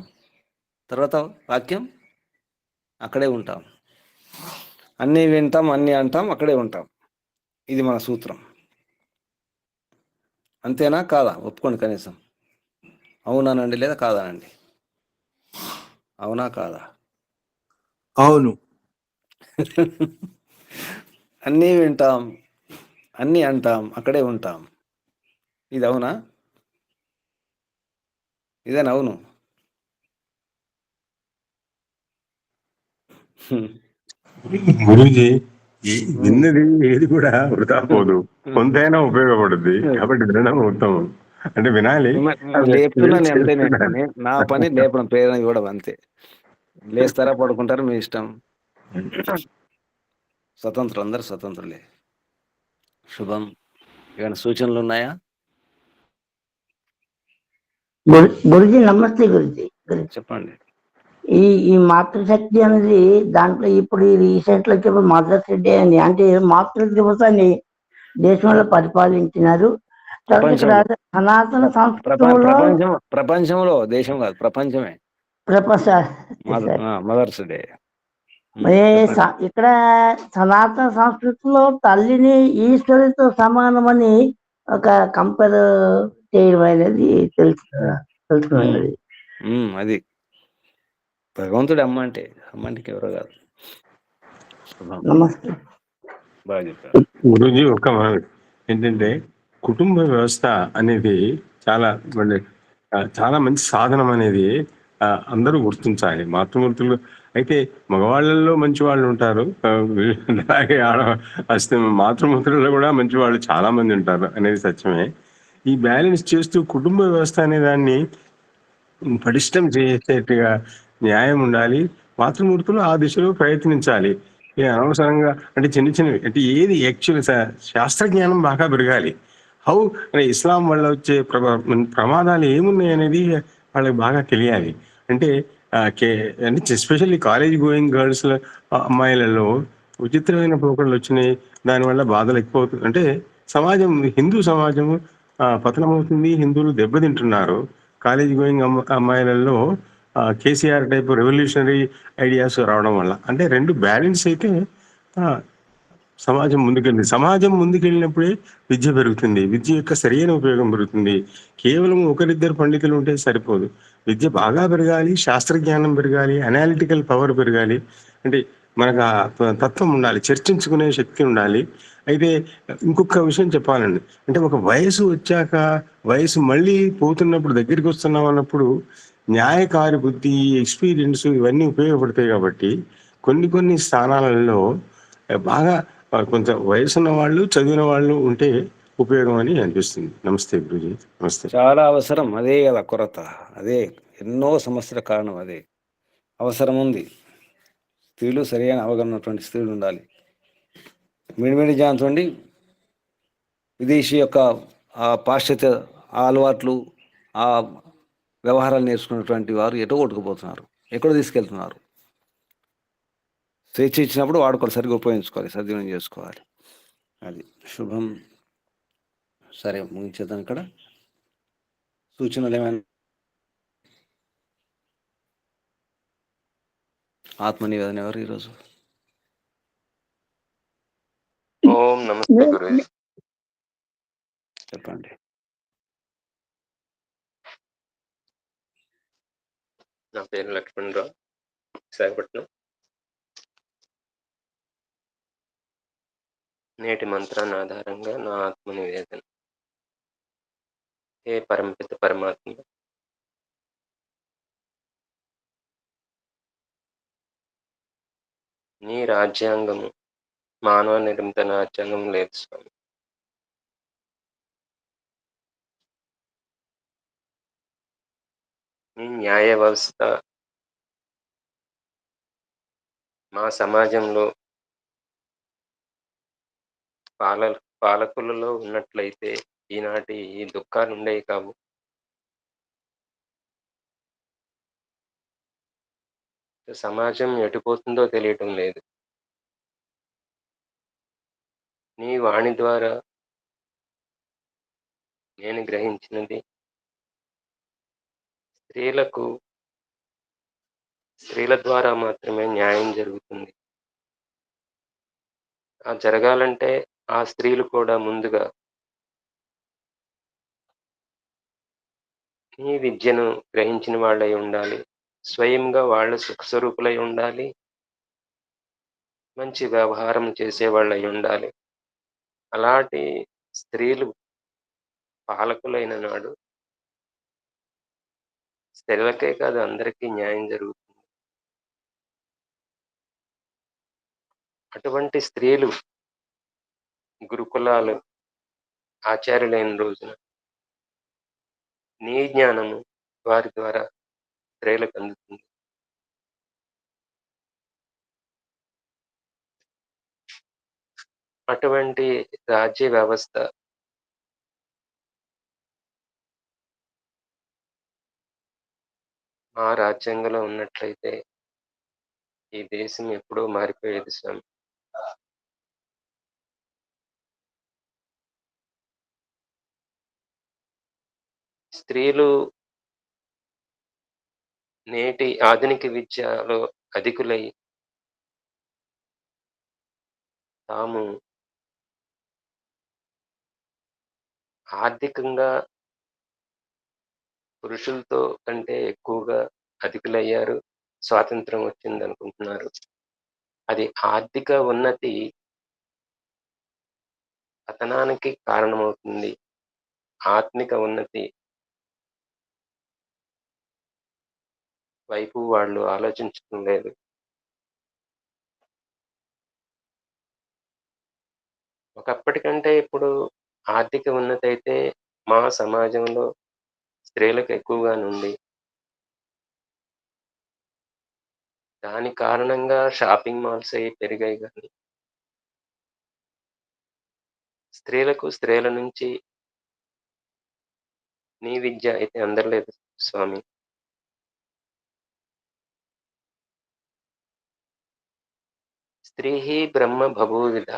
తర్వాత వాక్యం అక్కడే ఉంటాం. అన్నీ వింటాం, అన్నీ అంటాం, అక్కడే ఉంటాం. ఇది మన సూత్రం. అంతేనా కాదా? ఒప్పుకోండి కనీసం. అవునానండి లేదా కాదానండి? అవునా కాదా? అవును. అన్నీ వింటాం, అన్నీ అంటాం, అక్కడే ఉంటాం. ఇది అవునా? ఇదేనా అవును? గురూజీ, విన్నది ఏది కూడా వృధా పోదు, కొంతైనా ఉపయోగపడుద్ది. కాబట్టి వినడం ఉత్తమం. అంటే వినాలి, లేపుతున్నాను అంతే. చేస్తున్నాను. నా పని లేపడం, ప్రేరణ ఇవ్వడం అంతే. లేస్తారా పడుకుంటారా మీ ఇష్టం. స్వతంత్రులు, అందరు స్వతంత్రులే. శుభం. ఏమైనా సూచనలు ఉన్నాయా? గురుజీ నమస్తే గురుజీ. చెప్పండి. ఈ ఈ మాతృశక్తి అనేది దాంట్లో ఇప్పుడు ఈ రీసెంట్ లో వచ్చేప్పుడు మదర్స్ డే అని, అంటే మాతృ దివసాన్ని దేశంలో పరిపాలించినారు. తర్వాత ఇక్కడ ప్రపంచంలో సనాతన సంస్కృతంలో ప్రపంచంలో, దేశం కాదు, ప్రపంచమే ప్రపంచ మదర్స్ డే. ఇక్కడ సనాతన సంస్కృతిలో తల్లిని ఈశ్వరుడితో సమానమని ఒక కంపేర్ చేయడం అనేది తెలుసుకున్నది. అది భగవంతుడి అమ్మ అంటే, అమ్మ అంటే ఎవరో కాదు. నమస్తే. బాగా చెప్పారు గురూజీ. ఒక ఏంటంటే కుటుంబ వ్యవస్థ అనేది చాలా చాలా మంచి సాధనం అనేది అందరూ గుర్తించాలి. మాతృమూర్తులు అయితే మగవాళ్ళల్లో మంచి వాళ్ళు ఉంటారు, అలాగే మాతృమూర్తులలో కూడా మంచి వాళ్ళు చాలా మంది ఉంటారు అనేది సత్యమే. ఈ బ్యాలెన్స్ చేస్తూ కుటుంబ వ్యవస్థ అనే దాన్ని పటిష్టం చేసేట్టుగా న్యాయం ఉండాలి. మాతృమూర్తులు ఆ దిశలో ప్రయత్నించాలి. అనవసరంగా అంటే చిన్న చిన్నవి అంటే ఏది యాక్చువల్ శాస్త్రజ్ఞానం బాగా పెరగాలి. హౌ అంటే ఇస్లాం వల్ల వచ్చే ప్రమాదాలు ఏమున్నాయి అనేది వాళ్ళకి బాగా తెలియాలి. అంటే అంటే ఎస్పెషల్లీ కాలేజ్ గోయింగ్ గర్ల్స్ అమ్మాయిలలో విచిత్రమైన పోకడలు వచ్చినాయి. దానివల్ల బాధలు ఎక్కువ అవుతుంది. అంటే సమాజం, హిందూ సమాజం పతనమవుతుంది, హిందువులు దెబ్బతింటున్నారు. కాలేజ్ గోయింగ్ అమ్మాయిలలో కేసీఆర్ టైప్ రెవల్యూషనరీ ఐడియాస్ రావడం వల్ల. అంటే రెండు బ్యాలెన్స్ అయితే సమాజం ముందుకెళ్ళింది. సమాజం ముందుకెళ్ళినప్పుడే విద్య పెరుగుతుంది, విద్య యొక్క సరైన ఉపయోగం పెరుగుతుంది. కేవలం ఒకరిద్దరు పండితులు ఉంటే సరిపోదు. విద్య బాగా పెరగాలి, శాస్త్రజ్ఞానం పెరగాలి, అనాలిటికల్ పవర్ పెరగాలి. అంటే మనకు ఆ తత్వం ఉండాలి, చర్చించుకునే శక్తి ఉండాలి. అయితే ఇంకొక విషయం చెప్పాలండి, అంటే ఒక వయసు వచ్చాక, వయసు మళ్ళీ పోతున్నప్పుడు, దగ్గరికి వస్తున్నాం అన్నప్పుడు న్యాయకారి బుద్ధి, ఎక్స్పీరియన్స్ ఇవన్నీ ఉపయోగపడతాయి. కాబట్టి కొన్ని స్థానాలలో బాగా కొంచెం వయసున్న వాళ్ళు, చదివిన వాళ్ళు ఉంటే ఉపయోగం అని అనిపిస్తుంది. నమస్తే గురూజీ. నమస్తే. చాలా అవసరం. అదే కదా కొరత, అదే ఎన్నో సమస్యల కారణం. అదే అవసరం ఉంది. స్త్రీలు సరైన అవగాహన ఉన్నటువంటి స్త్రీలు ఉండాలి. మిడిమిడి జాంచండి, విదేశీ యొక్క ఆ పాశ్చాత్య అలవాట్లు, ఆ వ్యవహారాలు నేర్చుకున్నటువంటి వారు ఎటో కొట్టుకుపోతున్నారు, ఎక్కడో తీసుకెళ్తున్నారు. స్వేచ్ఛ ఇచ్చినప్పుడు వాడుకోవాలి, సరిగ్గా ఉపయోగించుకోవాలి, సద్వినియోగం చేసుకోవాలి. అది శుభం. సరే, ముగించేద్దాం ఇక్కడ. సూచనలు ఏమైనా? ఆత్మ నివేదన ఎవరు ఈరోజు? ఓం నమస్తే గురు. చెప్పండి. నా పేరు లక్ష్మణరావు, విశాఖపట్నం. నేటి మంత్రాన్ని ఆధారంగా నా ఆత్మ నివేదన. హే పరమపిత పరమాత్మ, నీ రాజ్యాంగము మానవ నిర్మిత రాజ్యాంగం లేదు స్వామి. నీ న్యాయ వ్యవస్థ మా సమాజంలో పాలకులలో ఉన్నట్లయితే ఈనాటి ఈ దుఃఖాలు ఉండేవి కావు. సమాజం ఎటుపోతుందో తెలియటం లేదు. నీ వాణి ద్వారా నేను గ్రహించినది, స్త్రీల ద్వారా మాత్రమే న్యాయం జరుగుతుంది. ఆ జరగాలంటే ఆ స్త్రీలు కూడా ముందుగా నీ విద్యను గ్రహించిన వాళ్ళై ఉండాలి, స్వయంగా వాళ్ళు సుఖస్వరూపులై ఉండాలి, మంచి వ్యవహారం చేసేవాళ్ళై ఉండాలి. అలాంటి స్త్రీలు పాలకులైన నాడు స్త్రీలకే కాదు అందరికీ న్యాయం జరుగుతుంది. అటువంటి స్త్రీలు గురుకులాలు ఆచార్యులైన రోజున నీ జ్ఞానము వారి ద్వారా స్త్రీలకు అందుతుంది. అటువంటి రాజ్య వ్యవస్థ మా రాజ్యాంగంలో ఉన్నట్లయితే ఈ దేశం ఎప్పుడూ మారిపోయేది స్వామి. స్త్రీలు నేటి ఆధునిక విద్యలో అధికులై తాము ఆర్థికంగా పురుషులతో కంటే ఎక్కువగా అధికులయ్యారు, స్వాతంత్రం వచ్చింది అనుకుంటున్నారు. అది ఆర్థిక ఉన్నతి పతనానికి కారణమవుతుంది. ఆత్మిక ఉన్నతి వైపు వాళ్ళు ఆలోచించడం లేదు. ఒకప్పటికంటే ఇప్పుడు ఆర్థిక ఉన్నతి అయితే మా సమాజంలో స్త్రీలకు ఎక్కువగానుంది. దాని కారణంగా షాపింగ్ మాల్స్ అయి పెరిగాయి కానీ స్త్రీల నుంచి నీ విద్య అయితే అందలేదు స్వామి. స్త్రీ బ్రహ్మ బభూవిధ.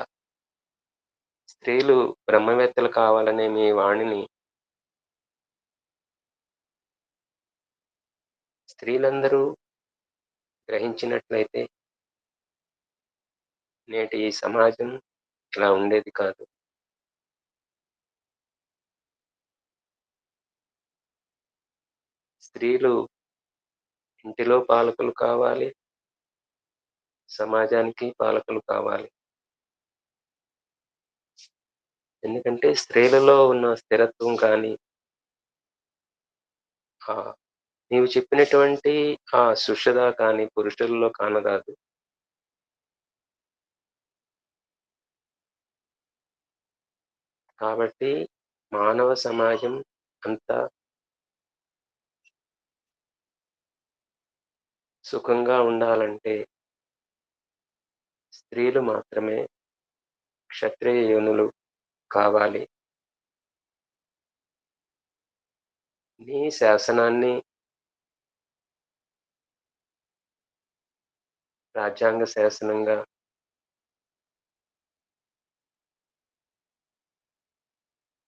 స్త్రీలు బ్రహ్మవేత్తలు కావాలనే మీ వాణిని స్త్రీలందరూ గ్రహించినట్లయితే నేటి ఈ సమాజం ఇలా ఉండేది కాదు. స్త్రీలు ఇంటిలో పాలకులు కావాలి, సమాజానికి పాలకులు కావాలి. ఎందుకంటే స్త్రీలలో ఉన్న స్థిరత్వం కానీ నీవు చెప్పినటువంటి ఆ సుషద కానీ పురుషులలో కానరాదు. కాబట్టి మానవ సమాజం అంతా సుఖంగా ఉండాలంటే స్త్రీలు మాత్రమే క్షత్రియ యోనులు కావాలి. నీ శాసనాన్ని రాజ్యాంగ శాసనంగా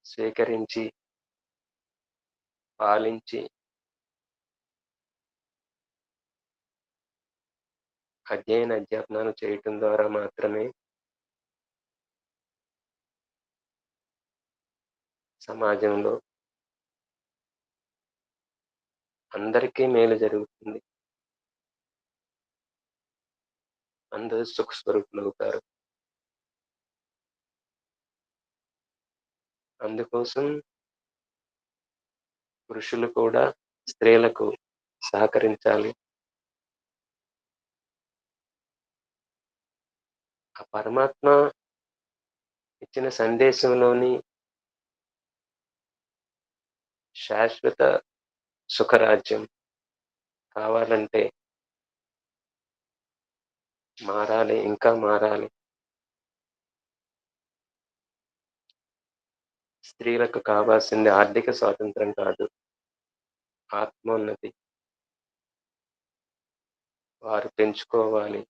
స్వీకరించి పాలించి అధ్యయనాలు చేయటం ద్వారా మాత్రమే సమాజంలో అందరికీ మేలు జరుగుతుంది. అందరూ సుఖ స్వరూపులవుతారు. అందుకోసం పురుషులు కూడా స్త్రీలకు సహకరించాలి. ఆ పరమాత్మ ఇచ్చిన సందేశంలోని శాశ్వత సుఖరాజ్యం కావాలంటే మారాలి, ఇంకా మారాలి. స్త్రీలకు కావాల్సింది ఆర్థిక స్వాతంత్రం కాదు, ఆత్మోన్నతి. వారు పెంచుకోవాలి,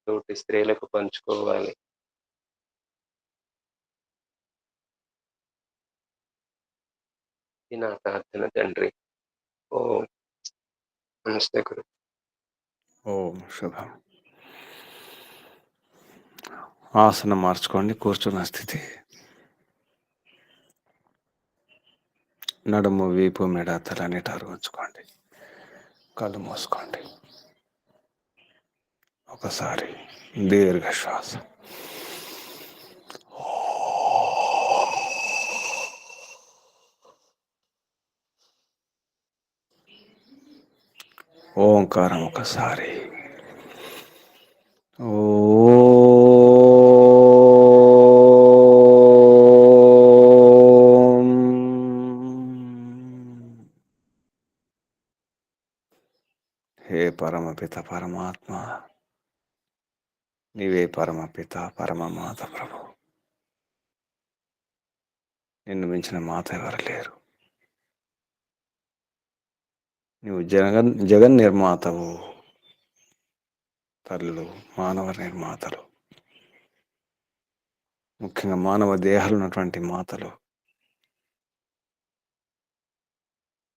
తోటి స్త్రీలకు పంచుకోవాలి. ఇది నా ప్రార్థన తండ్రి. ఓం నమస్తే గురు. ఓం శుభం. ఆసనం మార్చుకోండి, కూర్చున్న స్థితి. నడుము, వీపు, మెడ, తల నిటారు ఉంచుకోండి. కళ్ళు మూసుకోండి. ఒకసారి దీర్ఘ శ్వాస. ఓంకారం ఒకసారి. ఓం. హే పరమపిత పరమాత్మ, నీవే పరమపిత పరమమాత ప్రభు. నిన్ను మించిన మాత ఎవరు లేరు. నువ్వు జగన్ నిర్మాతవు. తల్లులు మానవ నిర్మాతలు, ముఖ్యంగా మానవ దేహాలు ఉన్నటువంటి మాతలు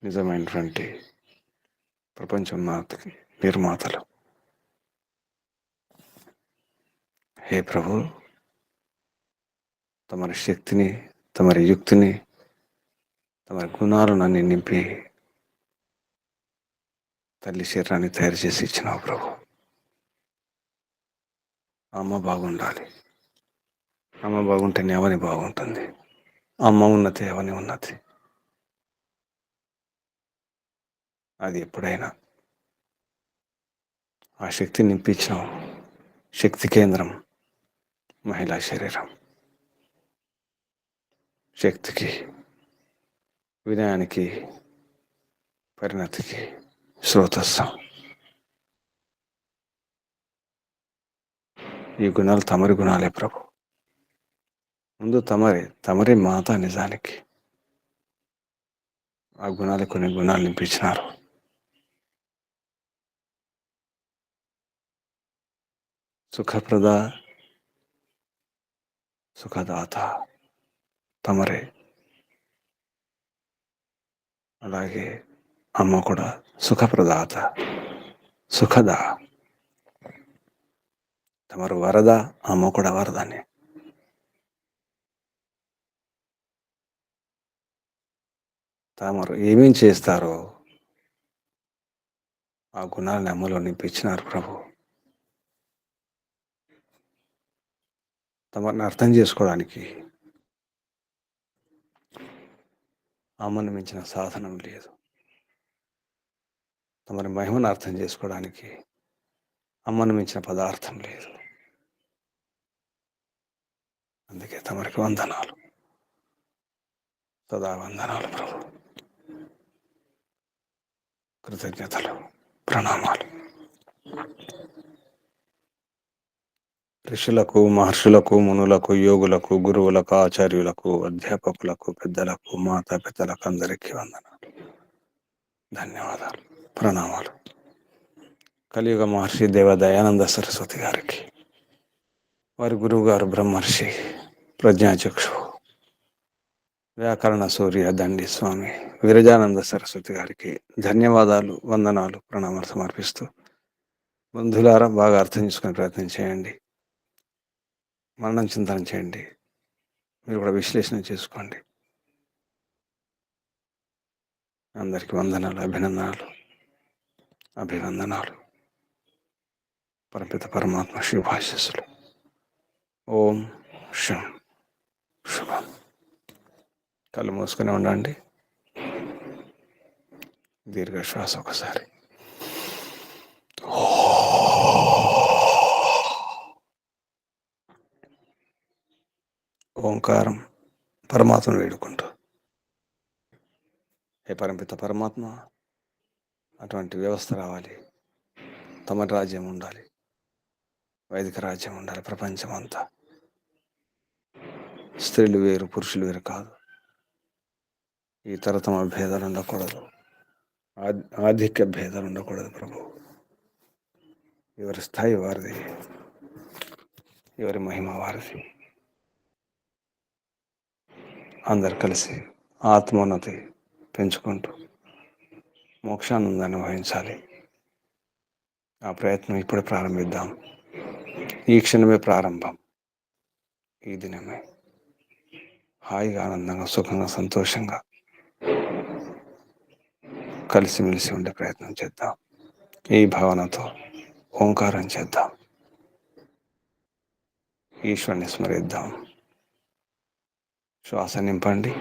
నిజమైనటువంటి ప్రపంచం నిర్మాతలు. హే ప్రభు, తమరి శక్తిని, తమరి యుక్తిని, తమరి గుణాలను అన్ని నింపి తల్లి శరీరాన్ని తయారు చేసి ఇచ్చినావు ప్రభు. అమ్మ బాగుండాలి. అమ్మ బాగుంటేనే ఎవని బాగుంటుంది. అమ్మ ఉన్నతి ఎవని ఉన్నతి. అది ఎప్పుడైనా ఆ శక్తిని నింపించినావు. శక్తి కేంద్రం మహిళా శరీరం. శక్తికి, వినయానికి, పరిణతికి స్రోతస్సం. ఈ గుణాలు తమరి గుణాలే ప్రభు. ముందు తమరి మాత. నిజానికి ఆ గుణాలు, కొన్ని గుణాలు నింపించినారు. సుఖప్రద, సుఖదాత తమరే. అలాగే అమ్మ కూడా సుఖప్రదాత, సుఖద. తమరు వరద, అమ్మ కూడా వరదని. తమరు ఏమేం చేస్తారో ఆ గుణాలను అమ్మలో నింపించినారు ప్రభు. తమరిని అర్థం చేసుకోవడానికి అమ్మను మించిన సాధనం లేదు. తమరి మహిమను అర్థం చేసుకోవడానికి అమ్మను మించిన పదార్థం లేదు. అందుకే తమరికి వందనాలు, సదా వందనాలు ప్రభు. కృతజ్ఞతలు, ప్రణామాలు. ఋషులకు, మహర్షులకు, మునులకు, యోగులకు, గురువులకు, ఆచార్యులకు, అధ్యాపకులకు, పెద్దలకు, మాతాపితలకు అందరికీ వందనాలు, ధన్యవాదాలు, ప్రణామాలు. కలియుగ మహర్షి దేవ దయానంద సరస్వతి గారికి, వారి గురువు గారు బ్రహ్మర్షి ప్రజ్ఞాచక్షు వ్యాకరణ సూర్య దండి స్వామి విరజానంద సరస్వతి గారికి ధన్యవాదాలు, వందనాలు, ప్రణామాలు సమర్పిస్తూ, బంధులారా బాగా అర్థం చేసుకునే ప్రయత్నం చేయండి. మరణం చింతన చేయండి. మీరు కూడా విశ్లేషణ చేసుకోండి. అందరికీ వందనాలు, అభివందనాలు. పరపిత పరమాత్మ శుభాశీస్సులు. ఓం శం శుభం. కళ్ళు మూసుకొని ఉండండి. దీర్ఘ శ్వాస ఒకసారి. ఓంకారం పరమాత్మను వేడుకుంటూ, ఏ పరమపిత పరమాత్మ, అటువంటి వ్యవస్థ రావాలి, తమ రాజ్యం ఉండాలి, వైదిక రాజ్యం ఉండాలి ప్రపంచం అంతా. స్త్రీలు వేరు, పురుషులు వేరు కాదు. ఈ తరతమ భేదాలు ఉండకూడదు, ఆధిక్య భేదాలు ఉండకూడదు ప్రభు. ఎవరి స్థాయి వారిది, ఎవరి మహిమ వారిది. అందరు కలిసి ఆత్మోన్నతి పెంచుకుంటూ మోక్షానందాన్ని వహించాలి. ఆ ప్రయత్నం ఇప్పుడే ప్రారంభిద్దాం. ఈ క్షణమే ప్రారంభం. ఈ దినమే హాయిగా, ఆనందంగా, సుఖంగా, సంతోషంగా కలిసిమెలిసి ఉండే ప్రయత్నం చేద్దాం. ఈ భావనతో ఓంకారం చేద్దాం. ఈశ్వరుని స్మరిద్దాం. శ్వాస నింపండి.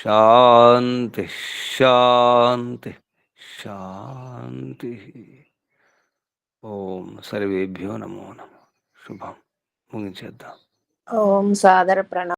శాంతి శాంతి శాంతి. ఓం సర్వేభ్యో నమో నమః. శుభం. ముగించేద్దాం. ఓం సాదర ప్రణామం.